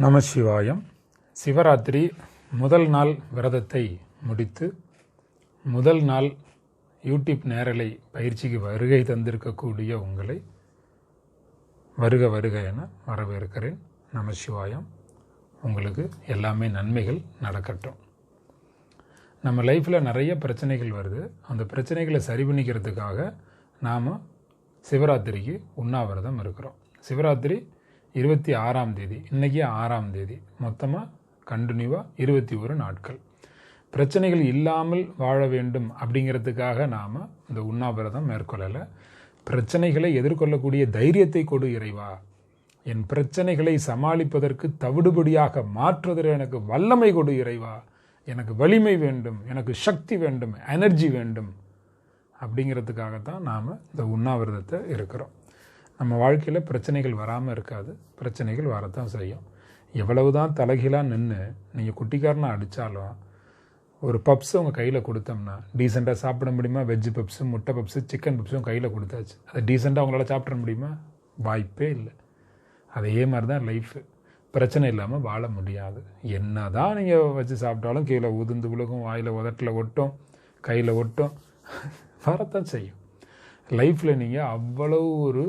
நமசிவாயம். சிவராத்திரி முதல் நாள் விரதத்தை முடித்து முதல் நாள் யூடியூப் நேரலை பயிற்சிக்கு வருகை தந்திருக்கக்கூடிய உங்களை வருக வருக என வரவேற்கிறேன். நமசிவாயம். உங்களுக்கு எல்லாமே நன்மைகள் நடக்கட்டும். நம்ம லைஃப்பில் நிறைய பிரச்சனைகள் வருது. அந்த பிரச்சனைகளை சரி பண்ணிக்கிறதுக்காக நாம் சிவராத்திரிக்கு உண்ணாவிரதம் இருக்கிறோம். சிவராத்திரி 26ஆம் தேதி, இன்றைக்கி 6ஆம் தேதி, மொத்தமாக கண்டினியூவாக 21 நாட்கள். பிரச்சனைகள் இல்லாமல் வாழ வேண்டும் அப்படிங்கிறதுக்காக நாம் இந்த உண்ணாவிரதம் மேற்கொள்ளலை. பிரச்சனைகளை எதிர்கொள்ளக்கூடிய தைரியத்தை கொடு இறைவா, என் பிரச்சனைகளை சமாளிப்பதற்கு தவிடுபடியாக மாற்றுவதற்கு எனக்கு வல்லமை கொடு இறைவா, எனக்கு வலிமை வேண்டும், எனக்கு சக்தி வேண்டும், எனர்ஜி வேண்டும் அப்படிங்கிறதுக்காகத்தான் நாம் இந்த உண்ணாவிரதத்தை இருக்கிறோம். நம்ம வாழ்க்கையில் பிரச்சனைகள் வராமல் இருக்காது, பிரச்சனைகள் வரத்தான் செய்யும். எவ்வளவு தான் தலைகீழாக நின்று நீங்கள் குட்டிக்காரனை அடித்தாலும் ஒரு பப்ஸு உங்கள் கையில் கொடுத்தோம்னா டீசெண்டாக சாப்பிட முடியுமா? வெஜ்ஜு பப்ஸு, முட்டை பப்ஸு, சிக்கன் பப்ஸும் கையில் கொடுத்தாச்சு. அதை டீசெண்டாக உங்களால் சாப்பிட முடியுமா? வாய்ப்பே இல்லை. அதே மாதிரி தான் லைஃபு. பிரச்சனை இல்லாமல் வாழ முடியாது. என்ன தான் நீங்கள் வச்சு சாப்பிட்டாலும் கீழே உதிர்ந்து விழுகும், வாயில் உதட்டில் ஒட்டும், கையில் ஒட்டும், வரத்தான் செய்யும். லைஃப்பில் நீங்கள் அவ்வளவு ஒரு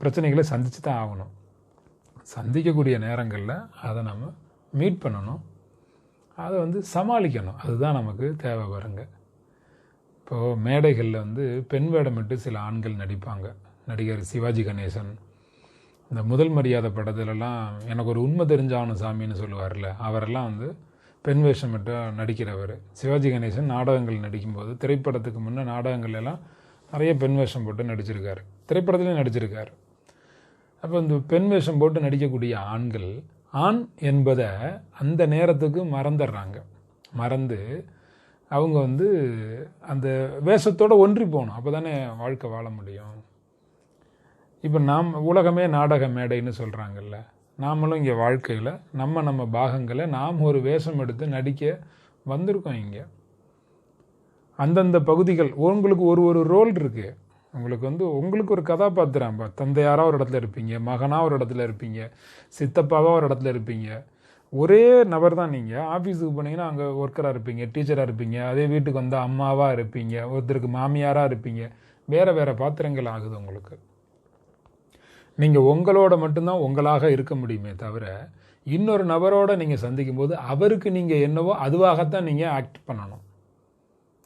பிரச்சனைகளை சந்தித்து தான் ஆகணும். சந்திக்கக்கூடிய நேரங்களில் அதை நம்ம மீட் பண்ணணும், அதை சமாளிக்கணும். அதுதான் நமக்கு தேவை வருங்க. இப்போது மேடைகளில் பெண் வேடமிட்டு சில ஆண்கள் நடிப்பாங்க. நடிகர் சிவாஜி கணேசன் இந்த முதல் மரியாதை படத்துலலாம் எனக்கு ஒரு உண்மை தெரிஞ்சாகணும் சாமின்னு சொல்லுவார்ல, அவரெல்லாம் பெண் வேஷமிட்டு நடிக்கிறவர். சிவாஜி கணேசன் நாடகங்கள் நடிக்கும்போது, திரைப்படத்துக்கு முன்னே நாடகங்கள்லாம் நிறைய பெண் வேஷம் போட்டு நடிச்சிருக்காரு, திரைப்படத்துலேயும் நடிச்சிருக்காரு. அப்போ இந்த பெண் வேஷம் போட்டு நடிக்கக்கூடிய ஆண்கள் ஆண் என்பதை அந்த நேரத்துக்கு மறந்துடுறாங்க. மறந்து அவங்க அந்த வேஷத்தோடு ஒன்றி போகணும். அப்போ தானே வாழ்க்கை வாழ முடியும். இப்போ நாம் உலகமே நாடக மேடைன்னு சொல்கிறாங்கல்ல, நாமளும் இங்கே வாழ்க்கையில் நம்ம பாகங்களை நாம் ஒரு வேஷம் எடுத்து நடிக்க வந்திருக்கோம். இங்கே அந்தந்த பகுதிகள் உங்களுக்கு ஒரு ரோல் இருக்குது. உங்களுக்கு ஒரு கதாபாத்திரம். தந்தையாராக ஒரு இடத்துல இருப்பீங்க, மகனாக ஒரு இடத்துல இருப்பீங்க, சித்தப்பாவாக ஒரு இடத்துல இருப்பீங்க. ஒரே நபர் தான். நீங்கள் ஆஃபீஸுக்கு போனீங்கன்னா அங்கே ஒர்க்கராக இருப்பீங்க, டீச்சராக இருப்பீங்க. அதே வீட்டுக்கு வந்தால் அம்மாவாக இருப்பீங்க, ஒருத்தருக்கு மாமியாராக இருப்பீங்க. வேறு வேறு பாத்திரங்கள் ஆகுது உங்களுக்கு. நீங்கள் உங்களோட மட்டும்தான் உங்களாக இருக்க முடியுமே தவிர, இன்னொரு நபரோடு நீங்கள் சந்திக்கும் போது அவருக்கு நீங்கள் என்னவோ அதுவாகத்தான் நீங்கள் ஆக்ட் பண்ணணும்.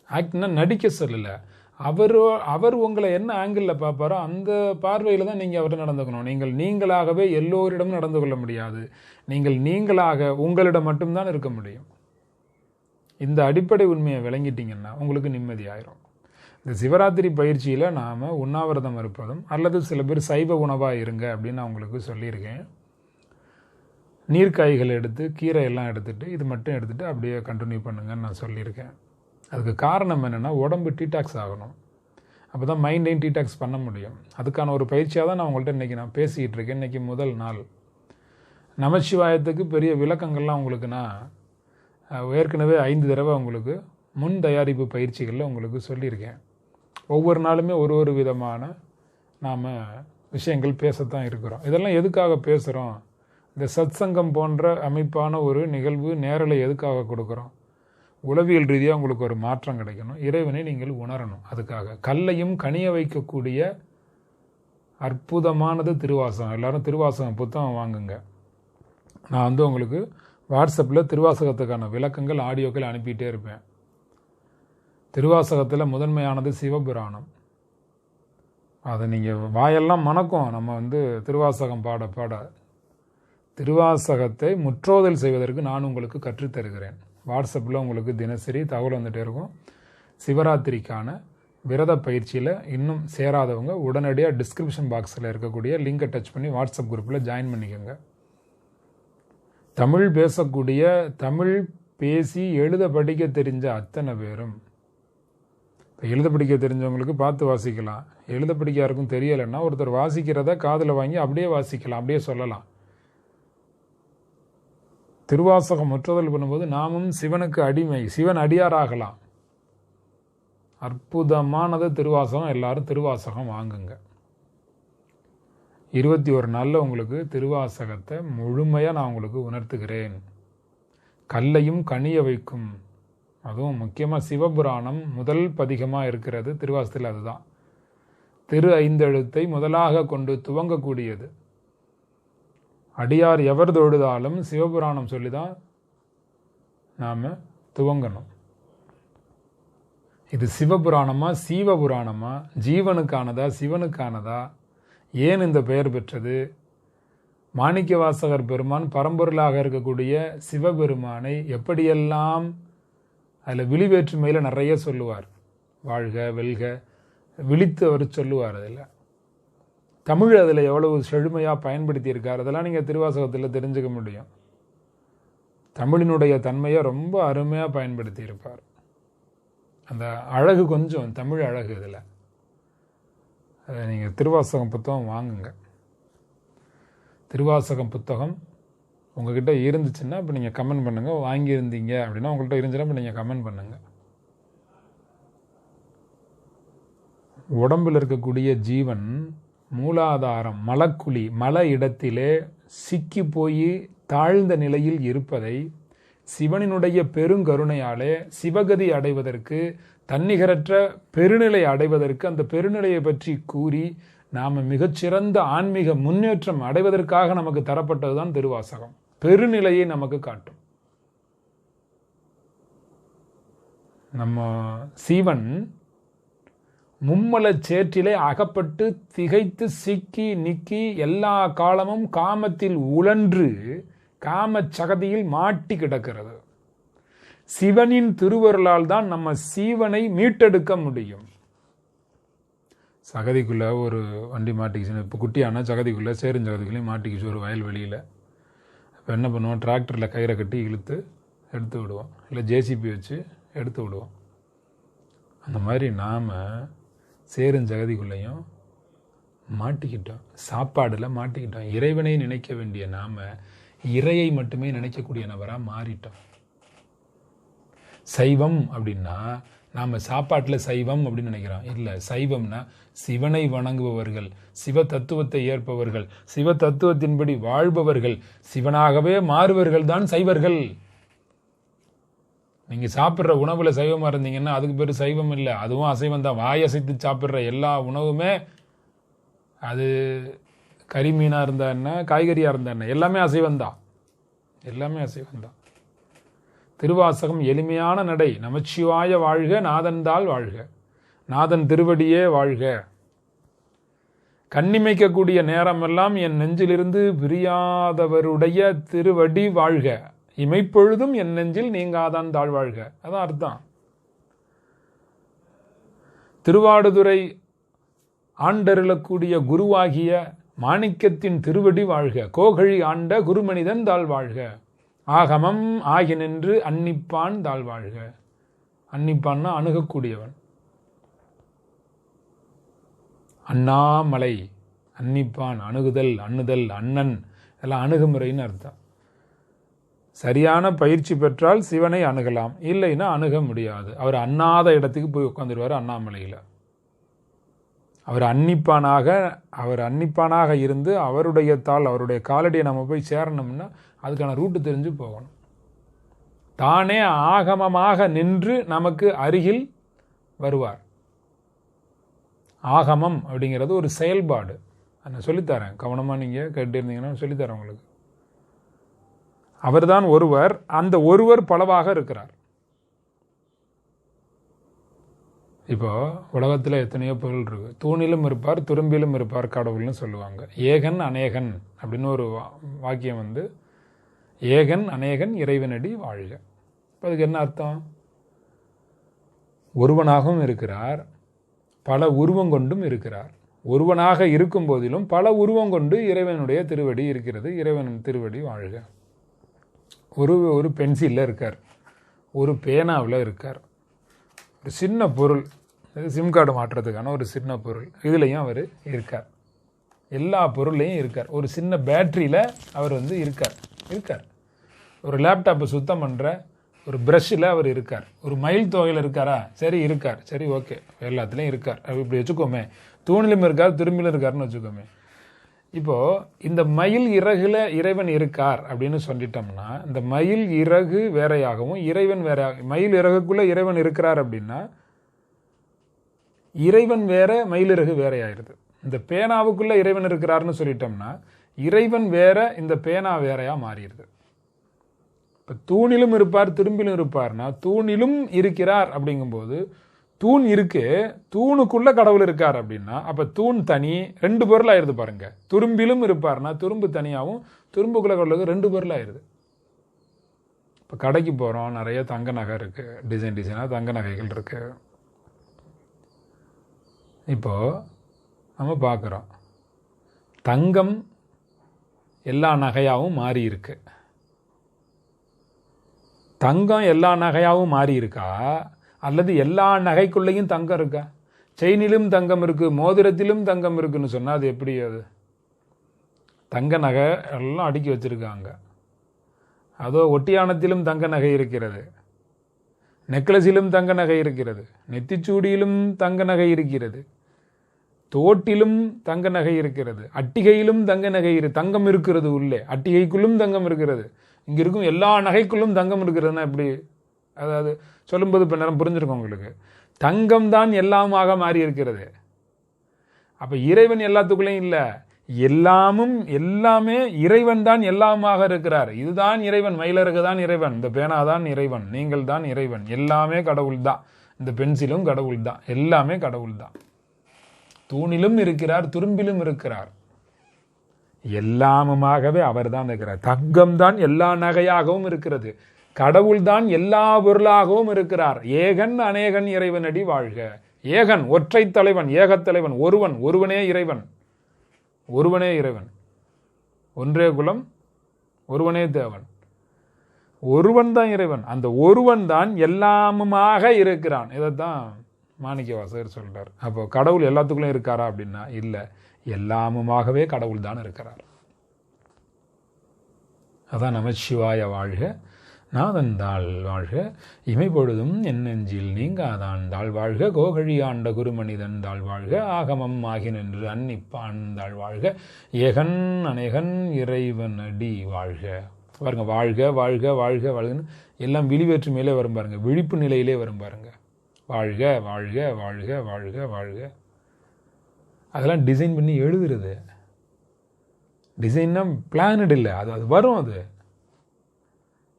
ஆக்ட்னா நடிக்க சொல்லலை. அவர் உங்களை என்ன ஆங்கிளில் பார்ப்பாரோ அந்த பார்வையில் தான் நீங்கள் அவர்கிட்ட நடந்துக்கணும். நீங்களாகவே எல்லோரிடமும் நடந்து கொள்ள முடியாது. நீங்களாக உங்களிடம் மட்டும்தான் இருக்க முடியும். இந்த அடிப்படை உண்மையை விளங்கிட்டீங்கன்னா உங்களுக்கு நிம்மதி ஆயிரும். இந்த சிவராத்திரி பயிற்சியில் நாம் உண்ணாவிரதம் இருப்பதும், அல்லது சில பேர் சைவ உணவாக இருங்க அப்படின்னு நான் உங்களுக்கு சொல்லியிருக்கேன். நீர்க்காய்கள் எடுத்து, கீரை எல்லாம் எடுத்துகிட்டு, இது மட்டும் எடுத்துகிட்டு அப்படியே கண்டினியூ பண்ணுங்கன்னு நான் சொல்லியிருக்கேன். அதுக்கு காரணம் என்னென்னா, உடம்பு டீடாக்ஸ் ஆகணும். அப்போ தான் மைண்டையும் டீடாக்ஸ் பண்ண முடியும். அதுக்கான ஒரு பயிற்சியாக தான் நான் உங்கள்கிட்ட இன்றைக்கி நான் பேசிக்கிட்டு இருக்கேன். இன்றைக்கி முதல் நாள். நமசிவாயத்துக்கு பெரிய விளக்கங்கள்லாம் உங்களுக்கு நான் ஏற்கனவே 5 தடவை உங்களுக்கு முன் தயாரிப்பு பயிற்சிகளில் உங்களுக்கு சொல்லியிருக்கேன். ஒவ்வொரு நாளுமே ஒரு விதமான நாம் விஷயங்கள் பேசத்தான் இருக்கிறோம். இதெல்லாம் எதுக்காக பேசுகிறோம்? இந்த சத்சங்கம் போன்ற அமைப்பான ஒரு நிகழ்வு நேரலை எதுக்காக கொடுக்குறோம்? உளவியல் ரீதியாக உங்களுக்கு ஒரு மாற்றம் கிடைக்கணும், இறைவனை நீங்கள் உணரணும். அதுக்காக கல்லையும் கனிய வைக்கக்கூடிய அற்புதமானது திருவாசகம். எல்லோரும் திருவாசகம் புத்தகம் வாங்குங்க. நான் உங்களுக்கு வாட்ஸ்அப்பில் திருவாசகத்துக்கான விளக்கங்கள், ஆடியோக்கள் அனுப்பிகிட்டே இருப்பேன். திருவாசகத்தில் முதன்மையானது சிவபுராணம். அதை நீங்கள் வாயெல்லாம் மணக்கும். நம்ம திருவாசகம் பாட பாட திருவாசகத்தை முற்றோதல் செய்வதற்கு நான் உங்களுக்கு கற்றுத்தருகிறேன். வாட்ஸ்அப்பில் உங்களுக்கு தினசரி தகவல் வந்துகிட்டே இருக்கும். சிவராத்திரிக்கான விரத பயிற்சியில் இன்னும் சேராதவங்க உடனடியாக டிஸ்கிரிப்ஷன் பாக்ஸில் இருக்கக்கூடிய லிங்கை டச் பண்ணி வாட்ஸ்அப் குரூப்பில் ஜாயின் பண்ணிக்கோங்க. தமிழ் பேசக்கூடிய, தமிழ் பேசி எழுத படிக்க தெரிஞ்ச அத்தனை பேரும், இப்போ எழுத படிக்க தெரிஞ்சவங்களுக்கு பார்த்து வாசிக்கலாம். எழுத படிக்க யாருக்கும் தெரியலைன்னா ஒருத்தர் வாசிக்கிறத காதில் வாங்கி அப்படியே வாசிக்கலாம், அப்படியே சொல்லலாம். திருவாசகம் முற்றுதல் பண்ணும்போது நாமும் சிவனுக்கு அடிமை, சிவன் அடியாராகலாம். அற்புதமானது திருவாசகம். எல்லாரும் திருவாசகம் வாங்குங்க. 21 நாளில் உங்களுக்கு திருவாசகத்தை முழுமையாக நான் உங்களுக்கு உணர்த்துகிறேன். கல்லையும் கனிய வைக்கும். அதுவும் முக்கியமாக சிவபுராணம் முதல் பதிகமாக இருக்கிறது திருவாசகத்தில். அதுதான் திரு ஐந்தெழுத்தை முதலாக கொண்டு துவங்கக்கூடியது. அடியார் எவர் தொழுதாலும் சிவபுராணம் சொல்லி தான் நாம் துவங்கணும். இது சிவபுராணமா சீவபுராணமா, ஜீவனுக்கானதா சிவனுக்கானதா, ஏன் இந்த பெயர் பெற்றது? மாணிக்கவாசகர் பெருமான் பரம்பொருளாக இருக்கக்கூடிய சிவபெருமானை எப்படியெல்லாம் அதில் விழிவேற்றுமையில் நிறைய சொல்லுவார். வாழ்க வெல்க விழித்து அவர் சொல்லுவார். அதில் தமிழ் அதில் எவ்வளவு செழுமையாக பயன்படுத்தியிருக்கார், அதெல்லாம் நீங்கள் திருவாசகத்தில் தெரிஞ்சுக்க முடியும். தமிழினுடைய தன்மையை ரொம்ப அருமையாக பயன்படுத்தியிருப்பார். அந்த அழகு கொஞ்சம் தமிழ் அழகு இதில். அதை நீங்கள் திருவாசகம் புத்தகம் வாங்குங்க. திருவாசகம் புத்தகம் உங்ககிட்ட இருந்துச்சுன்னா இப்போ நீங்கள் கமெண்ட் பண்ணுங்கள். வாங்கியிருந்தீங்க அப்படின்னா உங்கள்கிட்ட இருந்துச்சுன்னா இப்போ நீங்கள் கமெண்ட் பண்ணுங்கள். உடம்பில் இருக்கக்கூடிய ஜீவன் மூலாதாரம் மலக்குழி மல இடத்திலே சிக்கி போய் தாழ்ந்த நிலையில் இருப்பதை சிவனினுடைய பெருங்கருணையாலே சிவகதி அடைவதற்கு, தன்னிகரற்ற பெருநிலை அடைவதற்கு, அந்த பெருநிலையை பற்றி கூறி நாம் மிகச்சிறந்த ஆன்மீக முன்னேற்றம் அடைவதற்காக நமக்கு தரப்பட்டதுதான் திருவாசகம். பெருநிலையை நமக்கு காட்டும். நம்ம சீவன் மும்மலச் சேற்றிலே அகப்பட்டு திகைத்து சிக்கி நிக்கி எல்லா காலமும் காமத்தில் உழன்று காம சகதியில் மாட்டி கிடக்கிறது. சிவனின் திருவருளால் தான் நம்ம சீவனை மீட்டெடுக்க முடியும். சகதிக்குள்ள ஒரு வண்டி மாட்டிக்கிச்சு. இப்போ குட்டியான சகதிக்குள்ள சேருஞ்சகதிக்குள்ளேயும் மாட்டிக்கிச்சு ஒரு வயல்வெளியில். இப்போ என்ன பண்ணுவோம்? டிராக்டரில் கயிறை கட்டி இழுத்து எடுத்து விடுவோம், இல்லை ஜேசிபி வச்சு எடுத்து விடுவோம். அந்த மாதிரி நாம் சேருஞ்சகதிக்குள்ளேயும் மாட்டிக்கிட்டோம், சாப்பாடில் மாட்டிக்கிட்டோம். இறைவனை நினைக்க வேண்டிய நாம் இறையை மட்டுமே நினைக்கக்கூடிய நபராக மாறிட்டோம். சைவம் அப்படின்னா நாம் சாப்பாட்டில் சைவம் அப்படின்னு நினைக்கிறோம். இல்லை, சைவம்னா சிவனை வணங்குபவர்கள், சிவ தத்துவத்தை ஏற்பவர்கள், சிவ தத்துவத்தின்படி வாழ்பவர்கள், சிவனாகவே மாறுவர்கள் தான் சைவர்கள். நீங்கள் சாப்பிட்ற உணவில் சைவமாக இருந்தீங்கன்னா அதுக்கு பேர் சைவம் இல்லை, அதுவும் அசைவம் தான். வாயசைத்து சாப்பிட்ற எல்லா உணவுமே, அது கறி மீனாக இருந்தா என்ன, காய்கறியாக இருந்தா என்ன, எல்லாமே அசைவந்தான். எல்லாமே அசைவந்தான். திருவாசகம் எளிமையான நடை. நமச்சிவாய வாழ்க, நாதன்தாள் வாழ்க, நாதன் திருவடியே வாழ்க. கண்ணிமைக்கக்கூடிய நேரமெல்லாம் என் நெஞ்சிலிருந்து பிரியாதவருடைய திருவடி வாழ்க, இமைப்பொழுதும் என் நெஞ்சில் நீங்காதான் தாழ்வாழ்க. அதான் அர்த்தம். திருவாடுதுறை ஆண்டருளக்கூடிய குருவாகிய மாணிக்கத்தின் திருவடி வாழ்க, கோகழி ஆண்ட குருமனிதன் தாழ் வாழ்க, ஆகமம் ஆகி நின்று அன்னிப்பான் தாழ் வாழ்க. அன்னிப்பான்னா அணுகக்கூடியவன். அண்ணாமலை, அன்னிப்பான், அணுகுதல், அண்ணுதல், அண்ணன், எல்லாம் அணுகுமுறைன்னு அர்த்தம். சரியான பயிற்சி பெற்றால் சிவனை அணுகலாம், இல்லைன்னா அணுக முடியாது. அவர் அண்ணாத இடத்துக்கு போய் உட்காந்துருவார் அண்ணாமலையில். அவர் அன்னிப்பானாக இருந்து அவருடைய அவருடைய காலடியை நம்ம போய் சேரணும்னா அதுக்கான ரூட்டு தெரிஞ்சு போகணும். தானே ஆகமமாக நின்று நமக்கு அருகில் வருவார். ஆகமம் அப்படிங்கிறது ஒரு செயல்பாடு. நான் சொல்லித்தரேன், கவனமாக நீங்கள் கேட்டிருந்தீங்கன்னா சொல்லித்தரேன் உங்களுக்கு. அவர்தான் ஒருவர், அந்த ஒருவர் பலவாக இருக்கிறார். இப்போ உலகத்தில் எத்தனையோ பொருள் இருக்கு. தூணிலும் இருப்பார், துரும்பிலும் இருப்பார் கடவுள்னு சொல்லுவாங்க. ஏகன் அநேகன் அப்படின்னு ஒரு வாக்கியம் வந்து, ஏகன் அநேகன் இறைவனடி வாழ்க. இப்போ அதுக்கு என்ன அர்த்தம்? ஒருவனாகவும் இருக்கிறார், பல உருவம் கொண்டும் இருக்கிறார். ஒருவனாக இருக்கும் போதிலும் பல உருவம் கொண்டு இறைவனுடைய திருவடி இருக்கிறது. இறைவனின் திருவடி வாழ்க. ஒரு பென்சிலில் இருக்கார், ஒரு பேனாவில் இருக்கார், ஒரு சின்ன பொருள், சிம் கார்டு மாற்றுறதுக்கான ஒரு சின்ன பொருள், இதுலேயும் அவர் இருக்கார். எல்லா பொருள்லையும் இருக்கார். ஒரு சின்ன பேட்டரியில் அவர் வந்து இருக்கார். ஒரு லேப்டாப்பை சுத்தம் பண்ணுற ஒரு ப்ரஷ்ஷில் அவர் இருக்கார். ஒரு மயில் தொகையில் இருக்காரா? சரி, இருக்கார். சரி, ஓகே, எல்லாத்துலேயும் இருக்கார். இப்படி வச்சுக்கோமே. தூணிலும் இருக்கார், திரும்பிலும் இருக்காருன்னு வச்சுக்கோமே. இப்போ இந்த மயில் இறகுல இறைவன் இருக்கார் அப்படின்னு சொல்லிட்டோம்னா, இந்த மயில் இறகு வேறையாகவும் இறைவன் வேறையாக, மயில் இறகுக்குள்ள இறைவன் இருக்கிறார் அப்படின்னா இறைவன் வேற, மயில் இறகு வேறையாயிருது. இந்த பேனாவுக்குள்ள இறைவன் இருக்கிறார்னு சொல்லிட்டோம்னா இறைவன் வேற, இந்த பேனா வேறையா மாறிடுது. இப்போ தூணிலும் இருப்பார் துரும்பிலும் இருப்பார்னா தூணிலும் இருக்கிறார் அப்படிங்கும்போது தூண் இருக்கு, தூணுக்குள்ள கடவுள் இருக்கார் அப்படின்னா அப்ப தூண் தனி, ரெண்டு பொருள் ஆயிருது பாருங்க. துரும்பிலும் இருப்பார்னா துரும்பு தனியாகவும் துரும்புக்குள்ள கடவுளுக்கு ரெண்டு பொருள் ஆயிருது. இப்போ கடைக்கு போறோம், நிறைய தங்க நகை இருக்கு, டிசைன் டிசைனா தங்க நகைகள் இருக்கு. இப்போ நம்ம பார்க்குறோம், தங்கம் எல்லா நகையாகவும் மாறி இருக்கு. தங்கம் எல்லா நகையாகவும் மாறி இருக்கா, அல்லது எல்லா நகைக்குள்ளேயும் தங்கம் இருக்கா? செயினிலும் தங்கம் இருக்கு, மோதிரத்திலும் தங்கம் இருக்குன்னு சொன்னா அது எப்படி? அது தங்க நகை எல்லாம் அடுக்கி வச்சிருக்காங்க. அதோ ஒட்டியானத்திலும் தங்க நகை இருக்கிறது, நெக்லஸிலும் தங்க நகை இருக்கிறது, நெத்திச்சூடியிலும் தங்க நகை இருக்கிறது, தோட்டிலும் தங்க நகை இருக்கிறது, அட்டிகையிலும் தங்க நகை தங்கம் இருக்கிறது உள்ளே, அட்டிகைக்குள்ளும் தங்கம் இருக்கிறது. இங்க இருக்கும் எல்லா நகைக்குள்ளும் தங்கம் இருக்கிறதுனா எப்படி? அதாவது சொல்லும்போது இப்போ நேரம் புரிஞ்சிருக்கும் உங்களுக்கு. தங்கம் தான் எல்லாமாக மாறி இருக்கிறது. அப்ப இறைவன் எல்லாத்துக்குள்ளேயும் இல்லை, எல்லாமும் எல்லாமே இறைவன் தான் எல்லாமாக இருக்கிறார். இதுதான் இறைவன், மயிலருக்கு தான் இறைவன், இந்த பேனா தான் இறைவன், நீங்கள் தான் இறைவன், எல்லாமே கடவுள் தான், இந்த பென்சிலும் கடவுள் தான், எல்லாமே கடவுள் தான். தூணிலும் இருக்கிறார், துரும்பிலும் இருக்கிறார், எல்லாமுமாகவே அவர் தான் இருக்கிறார். தங்கம் தான் எல்லா நகையாகவும் இருக்கிறது, கடவுள் தான் எல்லா பொருளாகவும் இருக்கிறார். ஏகன் அநேகன் இறைவனடி வாழ்க. ஏகன் ஒற்றை தலைவன், ஏகத்தலைவன், ஒருவன், ஒருவனே இறைவன், ஒருவனே இறைவன், ஒன்றே குலம், ஒருவனே தேவன், ஒருவன் தான் இறைவன். அந்த ஒருவன் தான் எல்லாமுமாக இருக்கிறான். இதைத்தான் மாணிக்க வாசகர் சொல்றார். அப்போ கடவுள் எல்லாத்துக்குள்ளேயும் இருக்காரா அப்படின்னா இல்லை, எல்லாமுமாகவே கடவுள் தான் இருக்கிறார். அதான் நமச்சிவாய வாழ்க, நாதந்தாள் வாழ்க, இமைப்பொழுதும் என் நெஞ்சில் நீங்காதான் தாழ் வாழ்க, கோகழி ஆண்ட குருமனிதன் தாழ் வாழ்க, ஆகமம் ஆகி நின்று அன்னிப்பான் தாழ் வாழ்க, ஏகன் அநேகன் இறைவனடி வாழ்க. பாருங்க, வாழ்க வாழ்க வாழ்க வாழ்கன்னு எல்லாம் விழிவேற்று மேலே வரும் பாருங்க, விழிப்பு நிலையிலே வரும் பாருங்க. வாழ்க வாழ்க வாழ்க வாழ்க வாழ்க. அதெல்லாம் டிசைன் பண்ணி எழுதுறது. டிசைன்னா பிளானட் இல்லை, அது அது வரும். அது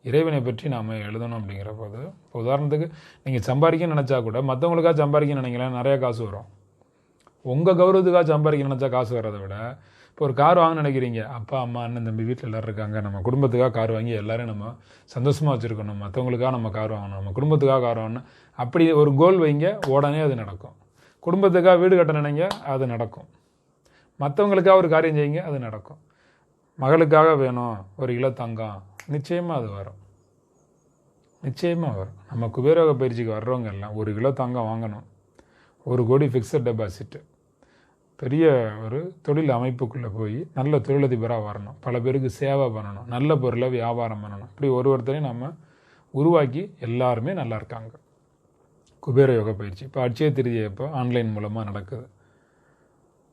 இறைவனை பற்றி நாம் எழுதணும் அப்படிங்கிற போது, இப்போ உதாரணத்துக்கு நீங்கள் சம்பாதிக்க நினச்சா கூட மற்றவங்களுக்காக சம்பாதிக்க நினைக்கலாம், நிறைய காசு வரும். உங்கள் கௌரவத்துக்காக சம்பாதிக்க நினச்சா காசு வர்றதை விட, இப்போ ஒரு கார் வாங்க நினைக்கிறீங்க, அப்பா அம்மா அண்ணன் தம்பி வீட்டில் எல்லோரும் இருக்காங்க, நம்ம குடும்பத்துக்காக கார் வாங்கி எல்லோரும் நம்ம சந்தோஷமாக வச்சுருக்கணும், மற்றவங்களுக்காக நம்ம கார் வாங்கணும், நம்ம குடும்பத்துக்காக கார் வாங்கணும், அப்படி ஒரு கோல் வைங்க, உடனே அது நடக்கும். குடும்பத்துக்காக வீடு கட்ட நினைங்க, அது நடக்கும். மற்றவங்களுக்காக ஒரு காரியம் செய்யுங்க, அது நடக்கும். மகளுக்காக வேணும் ஒரு கிலோ தங்கம், நிச்சயமாக அது வரும், நிச்சயமாக வரும். நம்ம குபேரோக பயிற்சிக்கு வர்றவங்க எல்லாம் 1 கிலோ தங்கம் வாங்கணும், 1 கோடி ஃபிக்ஸட் டெபாசிட்டு, பெரிய ஒரு தொழில் அமைப்புக்குள்ளே போய் நல்ல தொழிலதிபராக வரணும், பல பேருக்கு சேவை பண்ணணும், நல்ல பொருளை வியாபாரம் பண்ணணும். இப்படி ஒருத்தரையும் நம்ம உருவாக்கி எல்லாருமே நல்லா இருக்காங்க. குபேர யோக பயிற்சி இப்போ அட்சய திருதியை இப்போ ஆன்லைன் மூலமாக நடக்குது.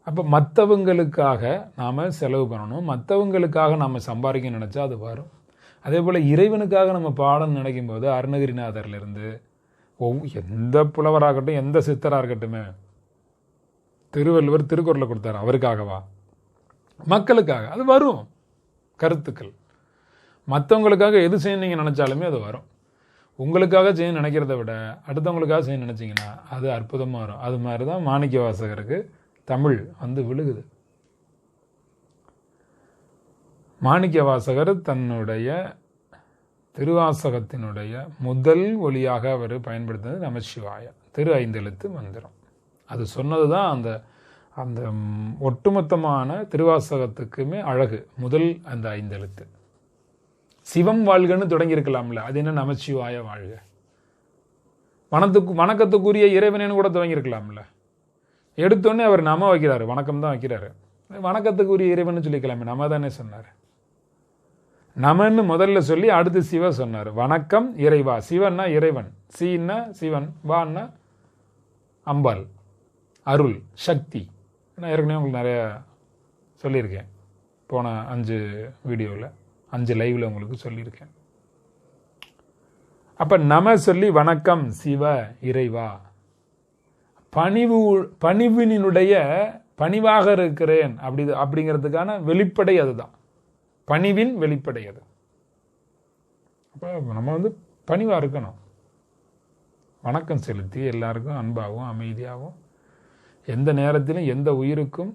அப்போ மற்றவங்களுக்காக நாம் செலவு பண்ணணும், மற்றவங்களுக்காக நாம் சம்பாதிக்க நினச்சா அது வரும். அதே போல் இறைவனுக்காக நம்ம பாடம் நினைக்கும் போது அருணகிரிநாதர்லேருந்து எந்த புலவராகட்டும், எந்த சித்தராக இருக்கட்டுமே, திருவள்ளுவர் திருக்குறளை கொடுத்தாரு, அவருக்காகவா? மக்களுக்காக. அது வரும் கருத்துக்கள். மற்றவங்களுக்காக எது செய்ய நீங்கள் நினச்சாலுமே அது வரும். உங்களுக்காக செய்ய நினைக்கிறத விட அடுத்தவங்களுக்காக செய்ய நினச்சிங்கன்னா அது அற்புதமாக வரும். அது மாதிரி தான் மாணிக்க வாசகருக்கு தமிழ் வந்து விழுகுது. மாணிக்க வாசகர் தன்னுடைய திருவாசகத்தினுடைய முதல் ஒலியாக அவர் பயன்படுத்தினது நமச்சிவாய திரு 5 எழுத்து மந்திரம். அது சொன்னது தான் அந்த அந்த ஒட்டுமொத்தமான திருவாசகத்துக்குமே அழகு. முதல் அந்த 5 எழுத்து. சிவம் வாழ்கன்னு தொடங்கியிருக்கலாம்ல, அது என்ன நமச்சிவாய வாழ்க. வணக்கத்துக்குரிய இறைவனேன்னு கூட துவங்கியிருக்கலாம்ல. எடுத்தோடனே அவர் நம வைக்கிறாரு, வணக்கம் தான் வைக்கிறாரு. வணக்கத்துக்குரிய இறைவன் சொல்லிக்கலாமே, நம தானே சொன்னார். நமன்னு முதல்ல சொல்லி அடுத்து சிவ சொன்னார். வணக்கம் இறைவா. சிவன்னா இறைவன், சீன்னா சிவன், வான்னா அம்பாள், அருள், சக்தி. ஏற்கனவே உங்களுக்கு நிறைய சொல்லியிருக்கேன். போன 5 வீடியோவில் 5 லைவில் உங்களுக்கு சொல்லியிருக்கேன். அப்போ நம சொல்லி வணக்கம் சிவ இறைவா, பணிவினுடைய பணிவாக இருக்கிறேன் அப்படிங்கிறதுக்கான வெளிப்படை அதுதான். பணிவின் வெளிப்படை அது. அப்போ நம்ம வந்து பணிவாக இருக்கணும். வணக்கம் செலுத்தி எல்லாருக்கும் அன்பாகவும் அமைதியாகவும் எந்த நேரத்திலும் எந்த உயிருக்கும்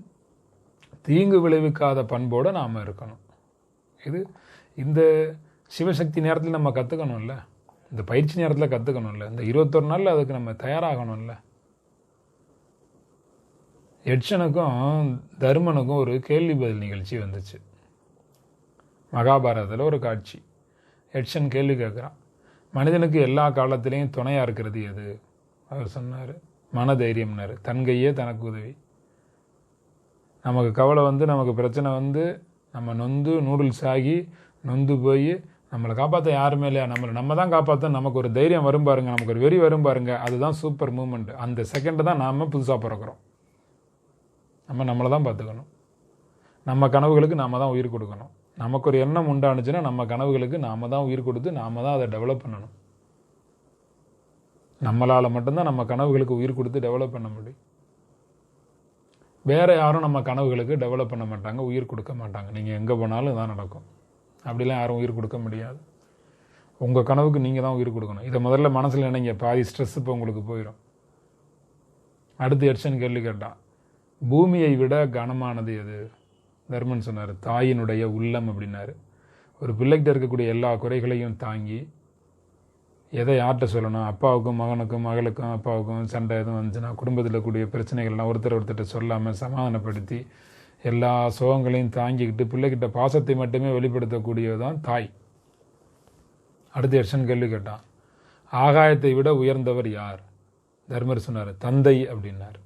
தீங்கு விளைவிக்காத பண்போடு நாம் இருக்கணும். இது இந்த சிவசக்தி நேரத்தில் நம்ம கற்றுக்கணும்ல, இந்த பயிற்சி நேரத்தில் கற்றுக்கணும்ல, இந்த 21 நாளில் அதுக்கு நம்ம தயாராகணும்ல. யட்சனுக்கும் தர்மனுக்கும் ஒரு கேள்வி பதில் நிகழ்ச்சி வந்துச்சு. மகாபாரதத்தில் ஒரு காட்சி. யட்சன் கேள்வி கேட்குறான், மனிதனுக்கு எல்லா காலத்திலையும் துணையாக இருக்கிறது எது? அவர் சொன்னார், மனதைரியம்னாரு. தன் கையே தனக்கு உதவி. நமக்கு கவலை வந்து, நமக்கு பிரச்சனை வந்து, நம்ம நொந்து நூடுல்ஸ் ஆகி நொந்து போய் நம்மளை காப்பாற்ற யாருமே இல்லையா, நம்ம தான் காப்பாற்ற, நமக்கு ஒரு தைரியம் வரும் பாருங்க, நமக்கு ஒரு வெறி வரும் பாருங்க, அதுதான் சூப்பர் மூமெண்ட். அந்த செகண்ட் தான் நாம் புதுசாக பிறக்கிறோம். நம்மளை தான் பார்த்துக்கணும். நம்ம கனவுகளுக்கு நாம் தான் உயிர் கொடுக்கணும். நமக்கு ஒரு எண்ணம் உண்டானுச்சுன்னா நம்ம கனவுகளுக்கு நாம் தான் உயிர் கொடுத்து நாம் தான் அதை டெவலப் பண்ணணும். நம்மளால் மட்டும்தான் நம்ம கனவுகளுக்கு உயிர் கொடுத்து டெவலப் பண்ண முடியும். வேறு யாரும் நம்ம கனவுகளுக்கு டெவலப் பண்ண மாட்டாங்க, உயிர் கொடுக்க மாட்டாங்க. நீங்கள் எங்கே போனாலும் இதான் நடக்கும். அப்படிலாம் யாரும் உயிர் கொடுக்க முடியாது. உங்கள் கனவுக்கு நீங்கள் தான் உயிர் கொடுக்கணும். இதை முதல்ல மனசில் நினைங்க, பாதி ஸ்ட்ரெஸ் இப்போ உங்களுக்கு போயிடும். அடுத்து யட்சன் கேள்வி கேட்டான், பூமியை விட கனமானது எது? தர்மன் சொன்னார், தாயினுடைய உள்ளம் அப்படின்னாரு. ஒரு பிள்ளைகிட்ட இருக்கக்கூடிய எல்லா குறைகளையும் தாங்கி எதை யார்கிட்ட சொல்லணும், அப்பாவுக்கும் மகனுக்கும் மகளுக்கும் அப்பாவுக்கும் சண்டை எதுவும் வந்துச்சுன்னா, குடும்பத்தில் கூடிய பிரச்சனைகள்லாம் ஒருத்தர்கிட்ட சொல்லாமல் சமாதானப்படுத்தி எல்லா சோகங்களையும் தாங்கிக்கிட்டு பிள்ளைகிட்ட பாசத்தை மட்டுமே வெளிப்படுத்தக்கூடியதான் தாய். அடுத்து யட்சன் கேள்வி கேட்டான், ஆகாயத்தை விட உயர்ந்தவர் யார்? தர்மர் சொன்னார், தந்தை அப்படின்னார்.